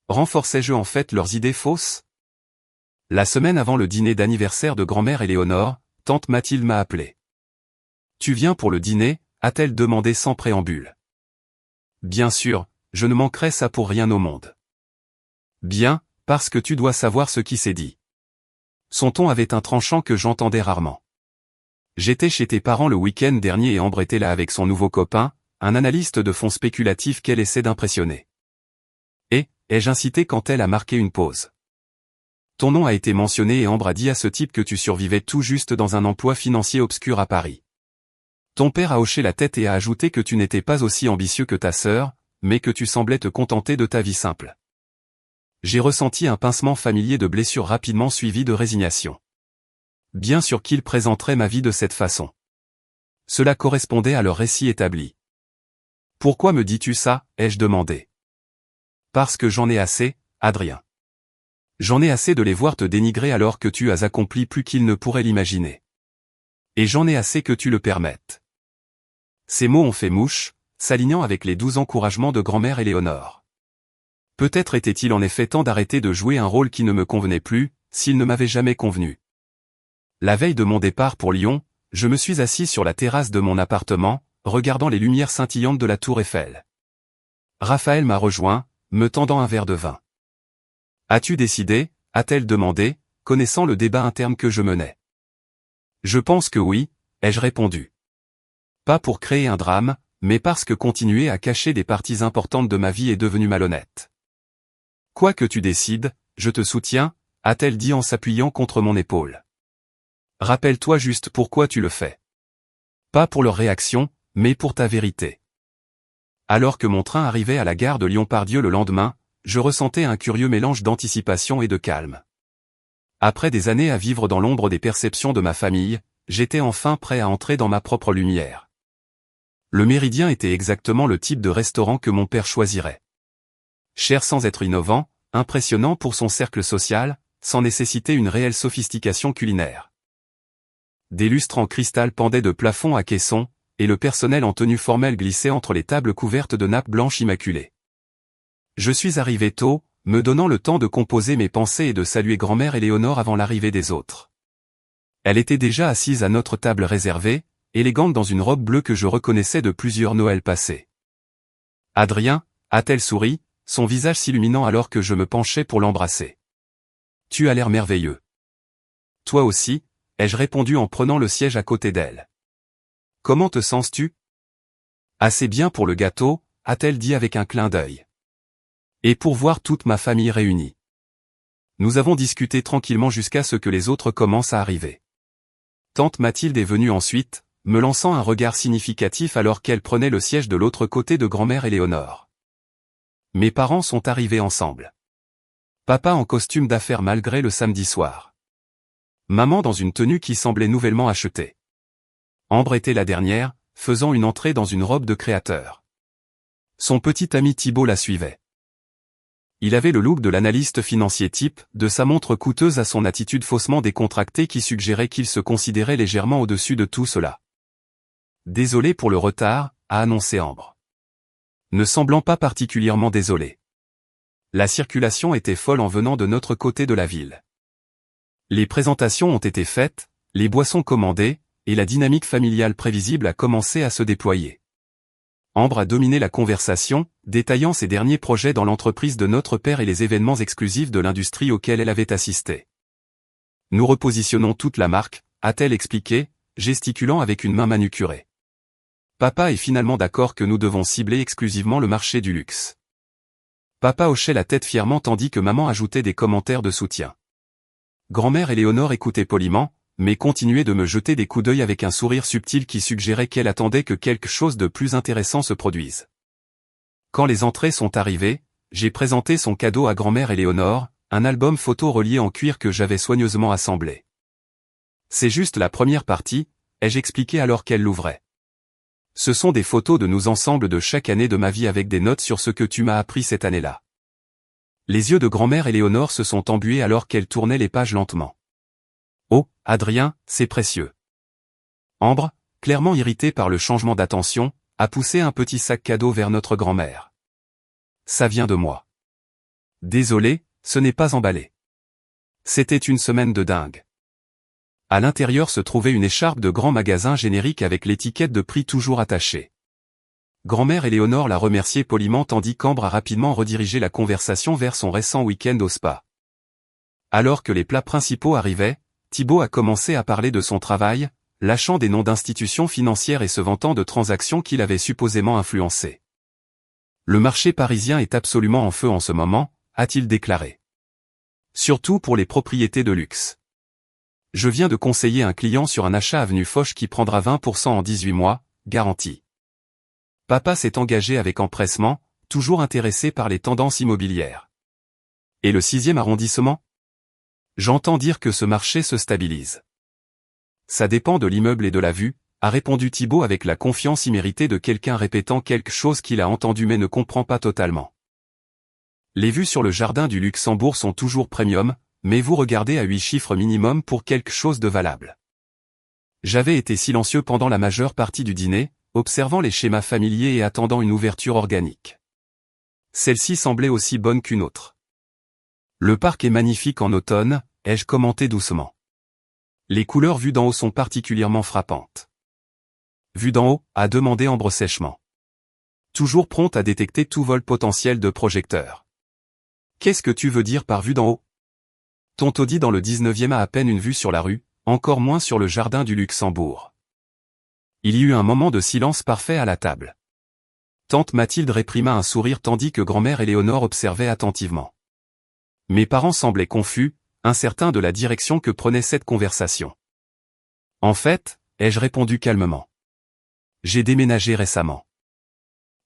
Renforçais-je en fait leurs idées fausses? La semaine avant le dîner d'anniversaire de grand-mère Éléonore, tante Mathilde m'a appelé. Tu viens pour le dîner, a-t-elle demandé sans préambule. Bien sûr, je ne manquerai ça pour rien au monde. Bien, parce que tu dois savoir ce qui s'est dit. Son ton avait un tranchant que j'entendais rarement. J'étais chez tes parents le week-end dernier et Ambre était là avec son nouveau copain, un analyste de fonds spéculatifs qu'elle essaie d'impressionner. Et, ai-je incité quand elle a marqué une pause. Ton nom a été mentionné et Ambre a dit à ce type que tu survivais tout juste dans un emploi financier obscur à Paris. Ton père a hoché la tête et a ajouté que tu n'étais pas aussi ambitieux que ta sœur, mais que tu semblais te contenter de ta vie simple. J'ai ressenti un pincement familier de blessure rapidement suivi de résignation. Bien sûr qu'ils présenteraient ma vie de cette façon. Cela correspondait à leur récit établi. Pourquoi me dis-tu ça, ai-je demandé. Parce que j'en ai assez, Adrien. J'en ai assez de les voir te dénigrer alors que tu as accompli plus qu'ils ne pourraient l'imaginer. Et j'en ai assez que tu le permettes. Ces mots ont fait mouche, s'alignant avec les 12 encouragements de grand-mère Éléonore. Peut-être était-il en effet temps d'arrêter de jouer un rôle qui ne me convenait plus, s'il ne m'avait jamais convenu. La veille de mon départ pour Lyon, je me suis assis sur la terrasse de mon appartement, regardant les lumières scintillantes de la tour Eiffel. Raphaël m'a rejoint, me tendant un verre de vin. « As-tu décidé ?» a-t-elle demandé, connaissant le débat interne que je menais. « Je pense que oui », ai-je répondu. Pas pour créer un drame, mais parce que continuer à cacher des parties importantes de ma vie est devenu malhonnête. « Quoi que tu décides, je te soutiens », a-t-elle dit en s'appuyant contre mon épaule. « Rappelle-toi juste pourquoi tu le fais. Pas pour leur réaction, mais pour ta vérité. » Alors que mon train arrivait à la gare de Lyon-Part-Dieu le lendemain, je ressentais un curieux mélange d'anticipation et de calme. Après des années à vivre dans l'ombre des perceptions de ma famille, j'étais enfin prêt à entrer dans ma propre lumière. Le Méridien était exactement le type de restaurant que mon père choisirait. Cher sans être innovant, impressionnant pour son cercle social, sans nécessiter une réelle sophistication culinaire. Des lustres en cristal pendaient de plafond à caisson, et le personnel en tenue formelle glissait entre les tables couvertes de nappes blanches immaculées. Je suis arrivé tôt, me donnant le temps de composer mes pensées et de saluer grand-mère Éléonore avant l'arrivée des autres. Elle était déjà assise à notre table réservée, élégante dans une robe bleue que je reconnaissais de plusieurs Noëls passés. « Adrien » a-t-elle souri, son visage s'illuminant alors que je me penchais pour l'embrasser. « Tu as l'air merveilleux. »« Toi aussi » ai-je répondu en prenant le siège à côté d'elle. « Comment te sens-tu ?»« Assez bien pour le gâteau » a-t-elle dit avec un clin d'œil. « Et pour voir toute ma famille réunie. » Nous avons discuté tranquillement jusqu'à ce que les autres commencent à arriver. Tante Mathilde est venue ensuite, me lançant un regard significatif alors qu'elle prenait le siège de l'autre côté de grand-mère Éléonore. Mes parents sont arrivés ensemble. Papa en costume d'affaires malgré le samedi soir. Maman dans une tenue qui semblait nouvellement achetée. Ambre était la dernière, faisant une entrée dans une robe de créateur. Son petit ami Thibaut la suivait. Il avait le look de l'analyste financier type, de sa montre coûteuse à son attitude faussement décontractée qui suggérait qu'il se considérait légèrement au-dessus de tout cela. « Désolé pour le retard », a annoncé Ambre. Ne semblant pas particulièrement désolé. La circulation était folle en venant de notre côté de la ville. Les présentations ont été faites, les boissons commandées, et la dynamique familiale prévisible a commencé à se déployer. Ambre a dominé la conversation, détaillant ses derniers projets dans l'entreprise de notre père et les événements exclusifs de l'industrie auxquels elle avait assisté. Nous repositionnons toute la marque, a-t-elle expliqué, gesticulant avec une main manucurée. Papa est finalement d'accord que nous devons cibler exclusivement le marché du luxe. Papa hochait la tête fièrement tandis que maman ajoutait des commentaires de soutien. Grand-mère Éléonore écoutait poliment, mais continuait de me jeter des coups d'œil avec un sourire subtil qui suggérait qu'elle attendait que quelque chose de plus intéressant se produise. Quand les entrées sont arrivées, j'ai présenté son cadeau à grand-mère Éléonore, un album photo relié en cuir que j'avais soigneusement assemblé. C'est juste la première partie, ai-je expliqué alors qu'elle l'ouvrait. Ce sont des photos de nous ensemble de chaque année de ma vie avec des notes sur ce que tu m'as appris cette année-là. Les yeux de grand-mère Éléonore se sont embués alors qu'elle tournait les pages lentement. Oh, Adrien, c'est précieux. Ambre, clairement irritée par le changement d'attention, a poussé un petit sac cadeau vers notre grand-mère. Ça vient de moi. Désolé, ce n'est pas emballé. C'était une semaine de dingue. À l'intérieur se trouvait une écharpe de grand magasin générique avec l'étiquette de prix toujours attachée. Grand-mère Éléonore l'a remercié poliment tandis qu'Ambre a rapidement redirigé la conversation vers son récent week-end au spa. Alors que les plats principaux arrivaient, Thibaut a commencé à parler de son travail, lâchant des noms d'institutions financières et se vantant de transactions qu'il avait supposément influencées. Le marché parisien est absolument en feu en ce moment, a-t-il déclaré. Surtout pour les propriétés de luxe. Je viens de conseiller un client sur un achat avenue Foch qui prendra 20% en 18 mois, garantie. Papa s'est engagé avec empressement, toujours intéressé par les tendances immobilières. Et le 6e arrondissement ? J'entends dire que ce marché se stabilise. Ça dépend de l'immeuble et de la vue, a répondu Thibaut avec la confiance imméritée de quelqu'un répétant quelque chose qu'il a entendu mais ne comprend pas totalement. Les vues sur le jardin du Luxembourg sont toujours premium, mais vous regardez à 8 chiffres minimum pour quelque chose de valable. J'avais été silencieux pendant la majeure partie du dîner, observant les schémas familiers et attendant une ouverture organique. Celle-ci semblait aussi bonne qu'une autre. Le parc est magnifique en automne, ai-je commenté doucement. Les couleurs vues d'en haut sont particulièrement frappantes. Vues d'en haut, a demandé Ambre sèchement. Toujours prompte à détecter tout vol potentiel de projecteur. Qu'est-ce que tu veux dire par vue d'en haut? Ton taudis dans le 19e a à peine une vue sur la rue, encore moins sur le jardin du Luxembourg. Il y eut un moment de silence parfait à la table. Tante Mathilde réprima un sourire tandis que grand-mère Éléonore observait attentivement. Mes parents semblaient confus, incertains de la direction que prenait cette conversation. En fait, ai-je répondu calmement. J'ai déménagé récemment.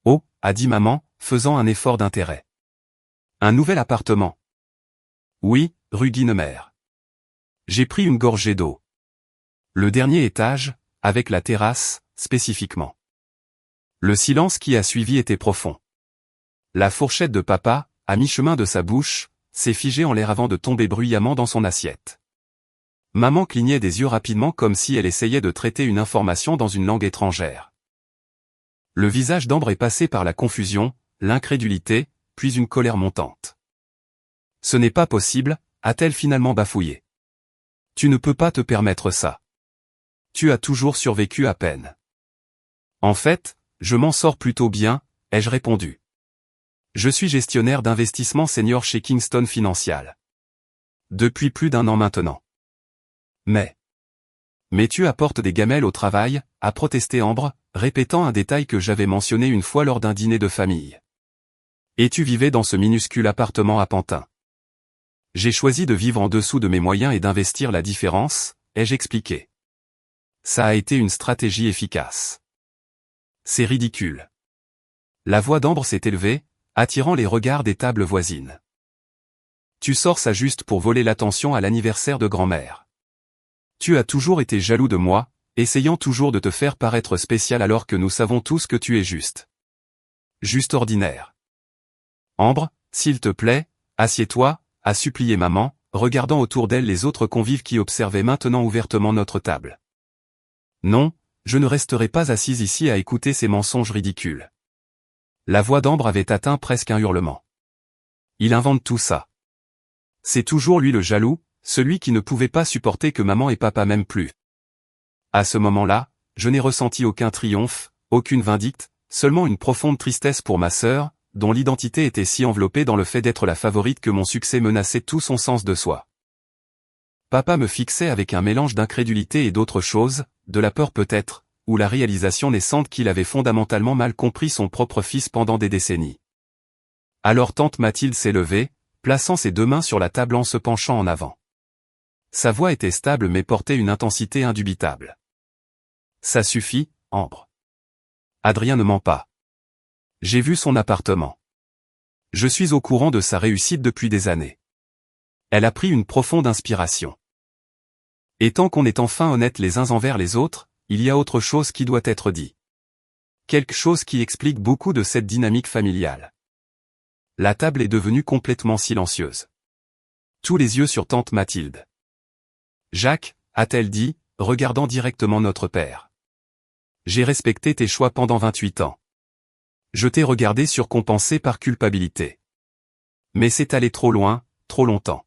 Oh, a dit maman, faisant un effort d'intérêt. Un nouvel appartement. Oui, rue Guinemer. J'ai pris une gorgée d'eau. Le dernier étage, avec la terrasse, spécifiquement. Le silence qui a suivi était profond. La fourchette de papa, à mi-chemin de sa bouche, s'est figée en l'air avant de tomber bruyamment dans son assiette. Maman clignait des yeux rapidement comme si elle essayait de traiter une information dans une langue étrangère. Le visage d'Ambre est passé par la confusion, l'incrédulité, puis une colère montante. Ce n'est pas possible, a-t-elle finalement bafouillé. Tu ne peux pas te permettre ça. Tu as toujours survécu à peine. En fait, je m'en sors plutôt bien, ai-je répondu. Je suis gestionnaire d'investissement senior chez Kingston Financial. Depuis plus d'1 an maintenant. Mais tu apportes des gamelles au travail, a protesté Ambre, répétant un détail que j'avais mentionné une fois lors d'un dîner de famille. Et tu vivais dans ce minuscule appartement à Pantin. J'ai choisi de vivre en dessous de mes moyens et d'investir la différence, ai-je expliqué. Ça a été une stratégie efficace. C'est ridicule. La voix d'Ambre s'est élevée, attirant les regards des tables voisines. Tu sors ça juste pour voler l'attention à l'anniversaire de grand-mère. Tu as toujours été jaloux de moi, essayant toujours de te faire paraître spécial alors que nous savons tous que tu es juste. Juste ordinaire. Ambre, s'il te plaît, assieds-toi, a supplié maman, regardant autour d'elle les autres convives qui observaient maintenant ouvertement notre table. Non, je ne resterai pas assise ici à écouter ces mensonges ridicules. La voix d'Ambre avait atteint presque un hurlement. Il invente tout ça. C'est toujours lui le jaloux, celui qui ne pouvait pas supporter que maman et papa m'aiment plus. À ce moment-là, je n'ai ressenti aucun triomphe, aucune vindicte, seulement une profonde tristesse pour ma sœur, dont l'identité était si enveloppée dans le fait d'être la favorite que mon succès menaçait tout son sens de soi. Papa me fixait avec un mélange d'incrédulité et d'autres choses, de la peur peut-être, ou la réalisation naissante qu'il avait fondamentalement mal compris son propre fils pendant des décennies. Alors tante Mathilde s'est levée, plaçant ses 2 mains sur la table en se penchant en avant. Sa voix était stable mais portait une intensité indubitable. Ça suffit, Ambre. Adrien ne ment pas. J'ai vu son appartement. Je suis au courant de sa réussite depuis des années. Elle a pris une profonde inspiration. Et tant qu'on est enfin honnête les uns envers les autres, il y a autre chose qui doit être dit. Quelque chose qui explique beaucoup de cette dynamique familiale. La table est devenue complètement silencieuse. Tous les yeux sur tante Mathilde. Jacques, a-t-elle dit, regardant directement notre père. J'ai respecté tes choix pendant 28 ans. Je t'ai regardé surcompensé par culpabilité. Mais c'est allé trop loin, trop longtemps.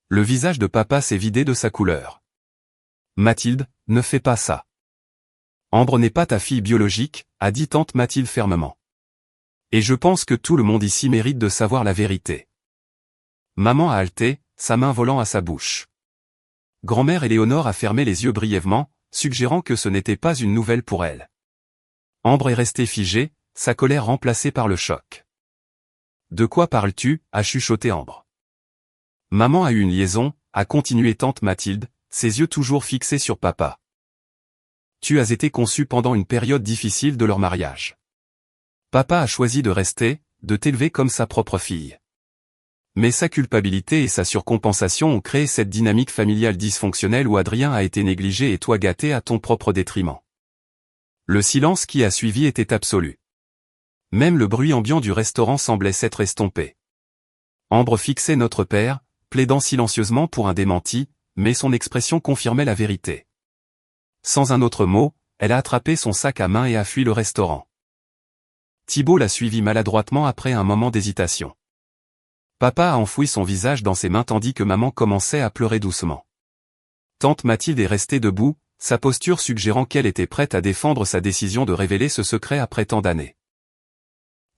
Le visage de papa s'est vidé de sa couleur. Mathilde, ne fais pas ça. Ambre n'est pas ta fille biologique, a dit tante Mathilde fermement. Et je pense que tout le monde ici mérite de savoir la vérité. Maman a halté, sa main volant à sa bouche. Grand-mère Éléonore a fermé les yeux brièvement, suggérant que ce n'était pas une nouvelle pour elle. Ambre est restée figée, sa colère remplacée par le choc. De quoi parles-tu, a chuchoté Ambre. Maman a eu une liaison, a continué tante Mathilde, ses yeux toujours fixés sur papa. Tu as été conçu pendant une période difficile de leur mariage. Papa a choisi de rester, de t'élever comme sa propre fille. Mais sa culpabilité et sa surcompensation ont créé cette dynamique familiale dysfonctionnelle où Adrien a été négligé et toi gâté à ton propre détriment. Le silence qui a suivi était absolu. Même le bruit ambiant du restaurant semblait s'être estompé. Ambre fixait notre père, plaidant silencieusement pour un démenti, mais son expression confirmait la vérité. Sans un autre mot, elle a attrapé son sac à main et a fui le restaurant. Thibault l'a suivi maladroitement après un moment d'hésitation. Papa a enfoui son visage dans ses mains tandis que maman commençait à pleurer doucement. Tante Mathilde est restée debout, sa posture suggérant qu'elle était prête à défendre sa décision de révéler ce secret après tant d'années.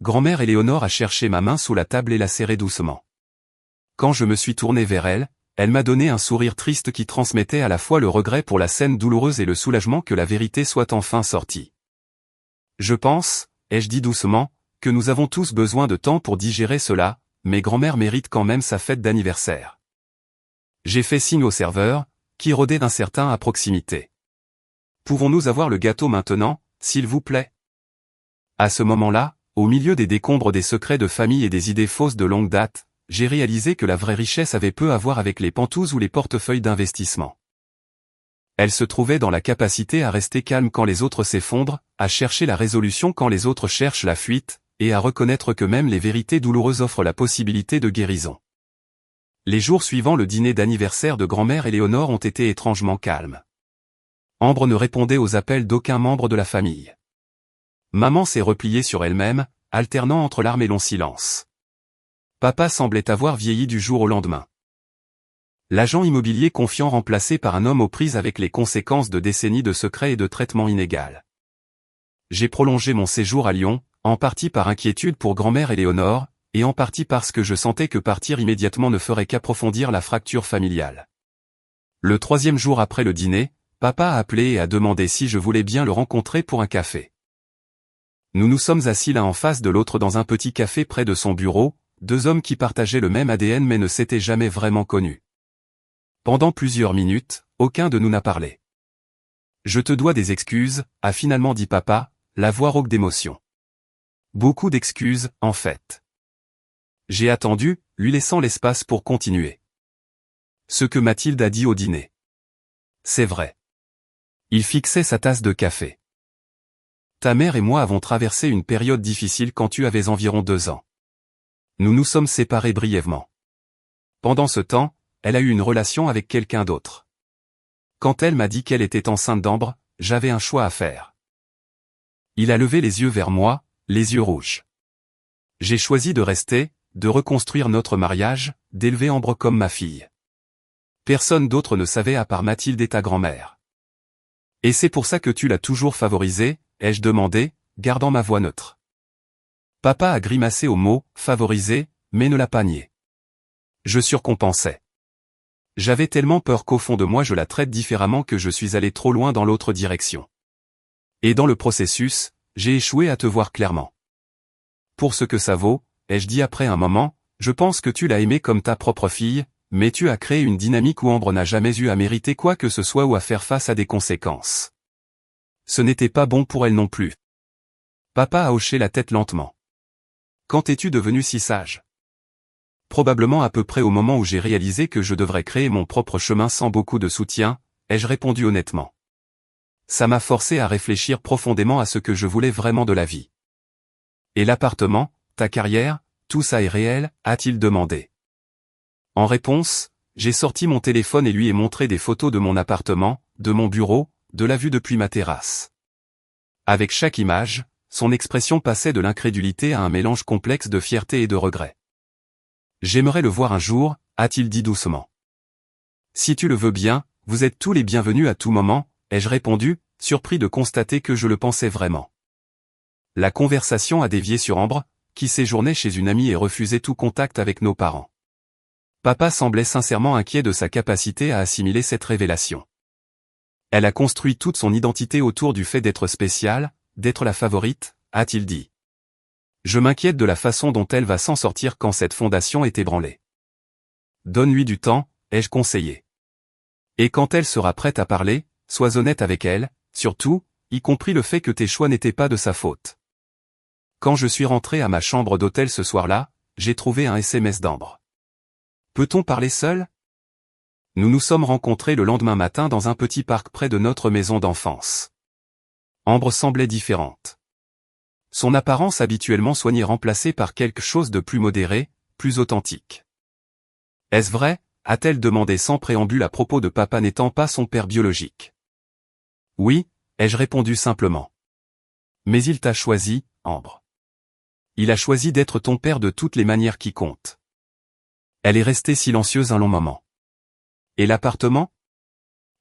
Grand-mère Éléonore a cherché ma main sous la table et l'a serrée doucement. Quand je me suis tourné vers elle, elle m'a donné un sourire triste qui transmettait à la fois le regret pour la scène douloureuse et le soulagement que la vérité soit enfin sortie. Je pense, ai-je dit doucement, que nous avons tous besoin de temps pour digérer cela, mais grand-mère mérite quand même sa fête d'anniversaire. J'ai fait signe au serveur, qui rôdait d'incertain à proximité. Pouvons-nous avoir le gâteau maintenant, s'il vous plaît? À ce moment-là, au milieu des décombres des secrets de famille et des idées fausses de longue date, j'ai réalisé que la vraie richesse avait peu à voir avec les pantous ou les portefeuilles d'investissement. Elle se trouvait dans la capacité à rester calme quand les autres s'effondrent, à chercher la résolution quand les autres cherchent la fuite, et à reconnaître que même les vérités douloureuses offrent la possibilité de guérison. Les jours suivant le dîner d'anniversaire de grand-mère Éléonore ont été étrangement calmes. Ambre ne répondait aux appels d'aucun membre de la famille. Maman s'est repliée sur elle-même, alternant entre larmes et long silence. Papa semblait avoir vieilli du jour au lendemain. L'agent immobilier confiant remplacé par un homme aux prises avec les conséquences de décennies de secrets et de traitements inégaux. J'ai prolongé mon séjour à Lyon, en partie par inquiétude pour grand-mère Éléonore, et en partie parce que je sentais que partir immédiatement ne ferait qu'approfondir la fracture familiale. Le 3e jour après le dîner, papa a appelé et a demandé si je voulais bien le rencontrer pour un café. Nous nous sommes assis l'un en face de l'autre dans un petit café près de son bureau, 2 hommes qui partageaient le même ADN mais ne s'étaient jamais vraiment connus. Pendant plusieurs minutes, aucun de nous n'a parlé. Je te dois des excuses, a finalement dit papa, la voix rauque d'émotion. Beaucoup d'excuses, en fait. J'ai attendu, lui laissant l'espace pour continuer. Ce que Mathilde a dit au dîner. C'est vrai. Il fixait sa tasse de café. Ta mère et moi avons traversé une période difficile quand tu avais environ 2 ans. Nous nous sommes séparés brièvement. Pendant ce temps, elle a eu une relation avec quelqu'un d'autre. Quand elle m'a dit qu'elle était enceinte d'Ambre, j'avais un choix à faire. Il a levé les yeux vers moi, les yeux rouges. J'ai choisi de rester, de reconstruire notre mariage, d'élever Ambre comme ma fille. Personne d'autre ne savait à part Mathilde et ta grand-mère. Et c'est pour ça que tu l'as toujours favorisée, ai-je demandé, gardant ma voix neutre. Papa a grimacé au mot « favoriser », mais ne l'a pas nié. Je surcompensais. J'avais tellement peur qu'au fond de moi je la traite différemment que je suis allé trop loin dans l'autre direction. Et dans le processus, j'ai échoué à te voir clairement. Pour ce que ça vaut, ai-je dit après un moment, je pense que tu l'as aimée comme ta propre fille, mais tu as créé une dynamique où Ambre n'a jamais eu à mériter quoi que ce soit ou à faire face à des conséquences. Ce n'était pas bon pour elle non plus. Papa a hoché la tête lentement. Quand es-tu devenu si sage? Probablement à peu près au moment où j'ai réalisé que je devrais créer mon propre chemin sans beaucoup de soutien, ai-je répondu honnêtement. Ça m'a forcé à réfléchir profondément à ce que je voulais vraiment de la vie. Et l'appartement, ta carrière, tout ça est réel, a-t-il demandé. En réponse, j'ai sorti mon téléphone et lui ai montré des photos de mon appartement, de mon bureau, de la vue depuis ma terrasse. Avec chaque image, son expression passait de l'incrédulité à un mélange complexe de fierté et de regret. J'aimerais le voir un jour, a-t-il dit doucement. Si tu le veux bien, vous êtes tous les bienvenus à tout moment, ai-je répondu, surpris de constater que je le pensais vraiment. La conversation a dévié sur Ambre, qui séjournait chez une amie et refusait tout contact avec nos parents. Papa semblait sincèrement inquiet de sa capacité à assimiler cette révélation. Elle a construit toute son identité autour du fait d'être spéciale, d'être la favorite, a-t-il dit. Je m'inquiète de la façon dont elle va s'en sortir quand cette fondation est ébranlée. Donne-lui du temps, ai-je conseillé. Et quand elle sera prête à parler, sois honnête avec elle, surtout, y compris le fait que tes choix n'étaient pas de sa faute. Quand je suis rentré à ma chambre d'hôtel ce soir-là, j'ai trouvé un SMS d'Ambre. Peut-on parler seul? Nous nous sommes rencontrés le lendemain matin dans un petit parc près de notre maison d'enfance. Ambre semblait différente. Son apparence habituellement soignée remplacée par quelque chose de plus modéré, plus authentique. Est-ce vrai? A-t-elle demandé sans préambule à propos de papa n'étant pas son père biologique. Oui, ai-je répondu simplement. Mais il t'a choisi, Ambre. Il a choisi d'être ton père de toutes les manières qui comptent. Elle est restée silencieuse un long moment. Et l'appartement?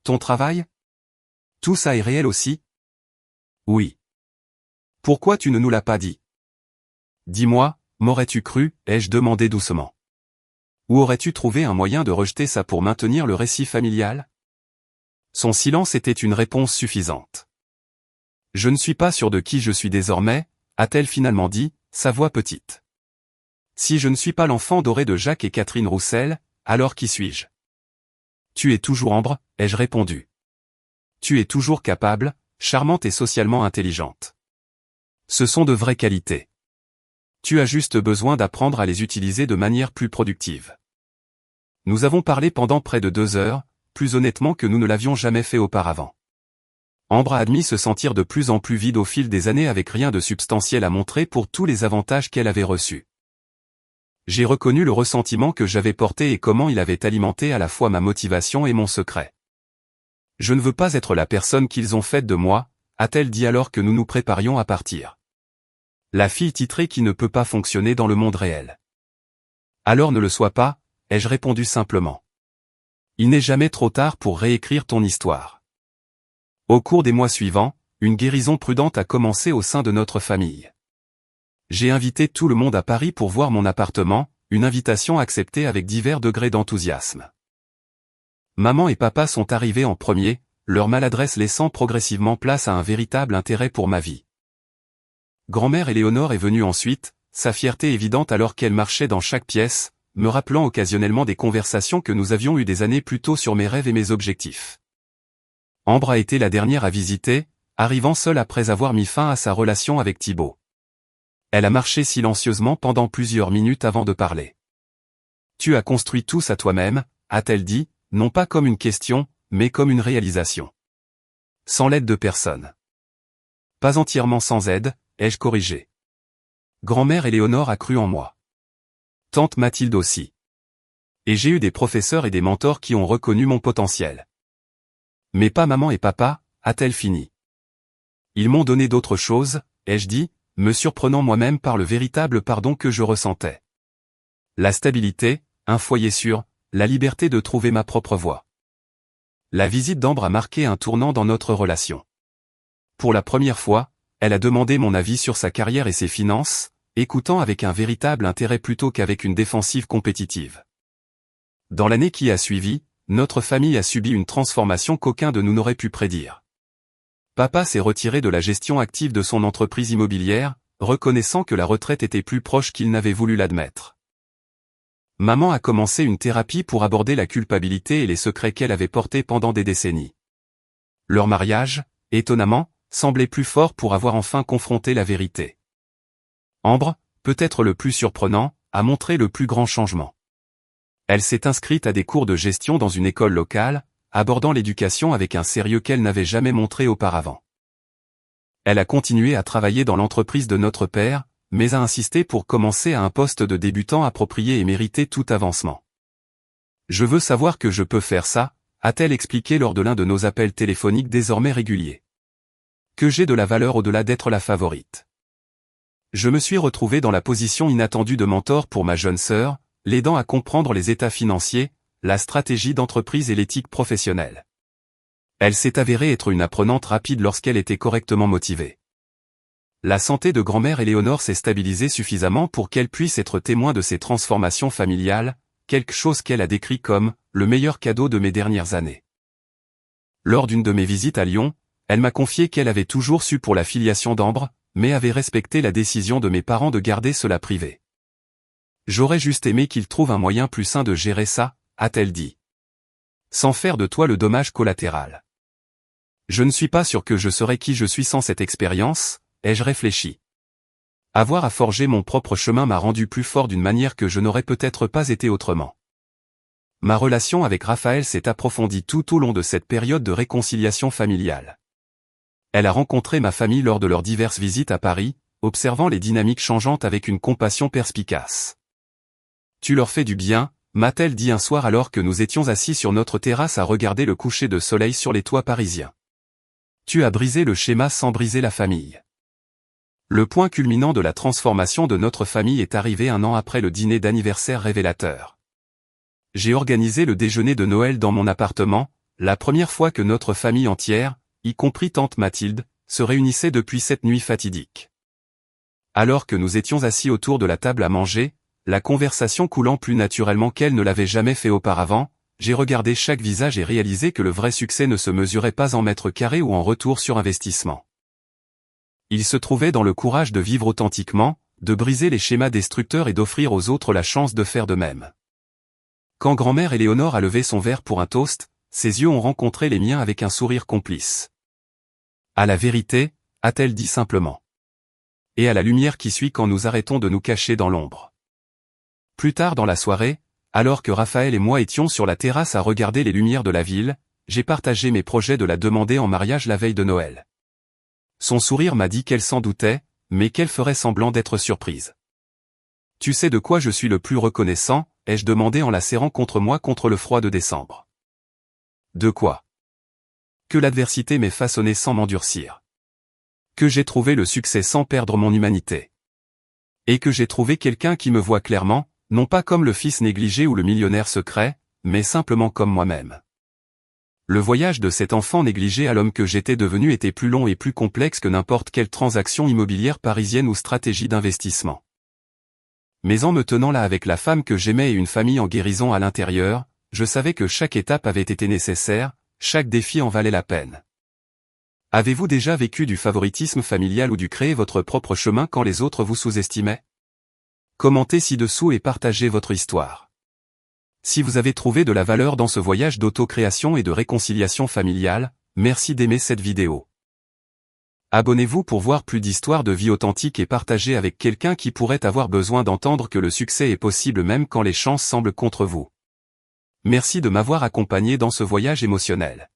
Ton travail? Tout ça est réel aussi? Oui. Pourquoi tu ne nous l'as pas dit? Dis-moi, m'aurais-tu cru, ai-je demandé doucement. Ou aurais-tu trouvé un moyen de rejeter ça pour maintenir le récit familial? Son silence était une réponse suffisante. Je ne suis pas sûr de qui je suis désormais, a-t-elle finalement dit, sa voix petite. Si je ne suis pas l'enfant doré de Jacques et Catherine Roussel, alors qui suis-je? Tu es toujours Ambre, ai-je répondu. Tu es toujours capable, charmante et socialement intelligente. Ce sont de vraies qualités. Tu as juste besoin d'apprendre à les utiliser de manière plus productive. Nous avons parlé pendant près de 2 heures, plus honnêtement que nous ne l'avions jamais fait auparavant. Ambre a admis se sentir de plus en plus vide au fil des années avec rien de substantiel à montrer pour tous les avantages qu'elle avait reçus. J'ai reconnu le ressentiment que j'avais porté et comment il avait alimenté à la fois ma motivation et mon secret. Je ne veux pas être la personne qu'ils ont faite de moi, a-t-elle dit alors que nous nous préparions à partir. La fille titrée qui ne peut pas fonctionner dans le monde réel. Alors ne le sois pas, ai-je répondu simplement. Il n'est jamais trop tard pour réécrire ton histoire. Au cours des mois suivants, une guérison prudente a commencé au sein de notre famille. J'ai invité tout le monde à Paris pour voir mon appartement, une invitation acceptée avec divers degrés d'enthousiasme. Maman et papa sont arrivés en premier, leur maladresse laissant progressivement place à un véritable intérêt pour ma vie. Grand-mère Éléonore est venue ensuite, sa fierté évidente alors qu'elle marchait dans chaque pièce, me rappelant occasionnellement des conversations que nous avions eues des années plus tôt sur mes rêves et mes objectifs. Ambre a été la dernière à visiter, arrivant seule après avoir mis fin à sa relation avec Thibaut. Elle a marché silencieusement pendant plusieurs minutes avant de parler. Tu as construit tout ça toi-même, a-t-elle dit, non pas comme une question, mais comme une réalisation. Sans l'aide de personne. Pas entièrement sans aide, ai-je corrigé. Grand-mère Éléonore a cru en moi. Tante Mathilde aussi. Et j'ai eu des professeurs et des mentors qui ont reconnu mon potentiel. Mais pas maman et papa, a-t-elle fini. Ils m'ont donné d'autres choses, ai-je dit, me surprenant moi-même par le véritable pardon que je ressentais. La stabilité, un foyer sûr, la liberté de trouver ma propre voie. La visite d'Ambre a marqué un tournant dans notre relation. Pour la première fois, elle a demandé mon avis sur sa carrière et ses finances, écoutant avec un véritable intérêt plutôt qu'avec une défensive compétitive. Dans l'année qui a suivi, notre famille a subi une transformation qu'aucun de nous n'aurait pu prédire. Papa s'est retiré de la gestion active de son entreprise immobilière, reconnaissant que la retraite était plus proche qu'il n'avait voulu l'admettre. Maman a commencé une thérapie pour aborder la culpabilité et les secrets qu'elle avait portés pendant des décennies. Leur mariage, étonnamment, semblait plus fort pour avoir enfin confronté la vérité. Ambre, peut-être le plus surprenant, a montré le plus grand changement. Elle s'est inscrite à des cours de gestion dans une école locale, abordant l'éducation avec un sérieux qu'elle n'avait jamais montré auparavant. Elle a continué à travailler dans l'entreprise de notre père, mais a insisté pour commencer à un poste de débutant approprié et mériter tout avancement. Je veux savoir que je peux faire ça, a-t-elle expliqué lors de l'un de nos appels téléphoniques désormais réguliers. Que j'ai de la valeur au-delà d'être la favorite. Je me suis retrouvé dans la position inattendue de mentor pour ma jeune sœur, l'aidant à comprendre les états financiers, la stratégie d'entreprise et l'éthique professionnelle. Elle s'est avérée être une apprenante rapide lorsqu'elle était correctement motivée. La santé de grand-mère Éléonore s'est stabilisée suffisamment pour qu'elle puisse être témoin de ces transformations familiales, quelque chose qu'elle a décrit comme « le meilleur cadeau de mes dernières années ». Lors d'une de mes visites à Lyon, elle m'a confié qu'elle avait toujours su pour la filiation d'Ambre, mais avait respecté la décision de mes parents de garder cela privé. J'aurais juste aimé qu'ils trouvent un moyen plus sain de gérer ça, a-t-elle dit. Sans faire de toi le dommage collatéral. Je ne suis pas sûr que je serais qui je suis sans cette expérience, ai-je réfléchi. Avoir à forger mon propre chemin m'a rendu plus fort d'une manière que je n'aurais peut-être pas été autrement. Ma relation avec Raphaël s'est approfondie tout au long de cette période de réconciliation familiale. Elle a rencontré ma famille lors de leurs diverses visites à Paris, observant les dynamiques changeantes avec une compassion perspicace. Tu leur fais du bien, m'a-t-elle dit un soir alors que nous étions assis sur notre terrasse à regarder le coucher de soleil sur les toits parisiens. Tu as brisé le schéma sans briser la famille. Le point culminant de la transformation de notre famille est arrivé 1 an après le dîner d'anniversaire révélateur. J'ai organisé le déjeuner de Noël dans mon appartement, la première fois que notre famille entière, y compris tante Mathilde, se réunissait depuis cette nuit fatidique. Alors que nous étions assis autour de la table à manger, la conversation coulant plus naturellement qu'elle ne l'avait jamais fait auparavant, j'ai regardé chaque visage et réalisé que le vrai succès ne se mesurait pas en mètres carrés ou en retour sur investissement. Il se trouvait dans le courage de vivre authentiquement, de briser les schémas destructeurs et d'offrir aux autres la chance de faire de même. Quand grand-mère Éléonore a levé son verre pour un toast, ses yeux ont rencontré les miens avec un sourire complice. À la vérité, a-t-elle dit simplement. Et à la lumière qui suit quand nous arrêtons de nous cacher dans l'ombre. Plus tard dans la soirée, alors que Raphaël et moi étions sur la terrasse à regarder les lumières de la ville, j'ai partagé mes projets de la demander en mariage la veille de Noël. Son sourire m'a dit qu'elle s'en doutait, mais qu'elle ferait semblant d'être surprise. Tu sais de quoi je suis le plus reconnaissant, ai-je demandé en la serrant contre moi contre le froid de décembre. De quoi? Que l'adversité m'ait façonné sans m'endurcir. Que j'ai trouvé le succès sans perdre mon humanité. Et que j'ai trouvé quelqu'un qui me voit clairement, non pas comme le fils négligé ou le millionnaire secret, mais simplement comme moi-même. Le voyage de cet enfant négligé à l'homme que j'étais devenu était plus long et plus complexe que n'importe quelle transaction immobilière parisienne ou stratégie d'investissement. Mais en me tenant là avec la femme que j'aimais et une famille en guérison à l'intérieur, je savais que chaque étape avait été nécessaire, chaque défi en valait la peine. Avez-vous déjà vécu du favoritisme familial ou dû créer votre propre chemin quand les autres vous sous-estimaient? Commentez ci-dessous et partagez votre histoire. Si vous avez trouvé de la valeur dans ce voyage d'auto-création et de réconciliation familiale, merci d'aimer cette vidéo. Abonnez-vous pour voir plus d'histoires de vie authentiques et partagez avec quelqu'un qui pourrait avoir besoin d'entendre que le succès est possible même quand les chances semblent contre vous. Merci de m'avoir accompagné dans ce voyage émotionnel.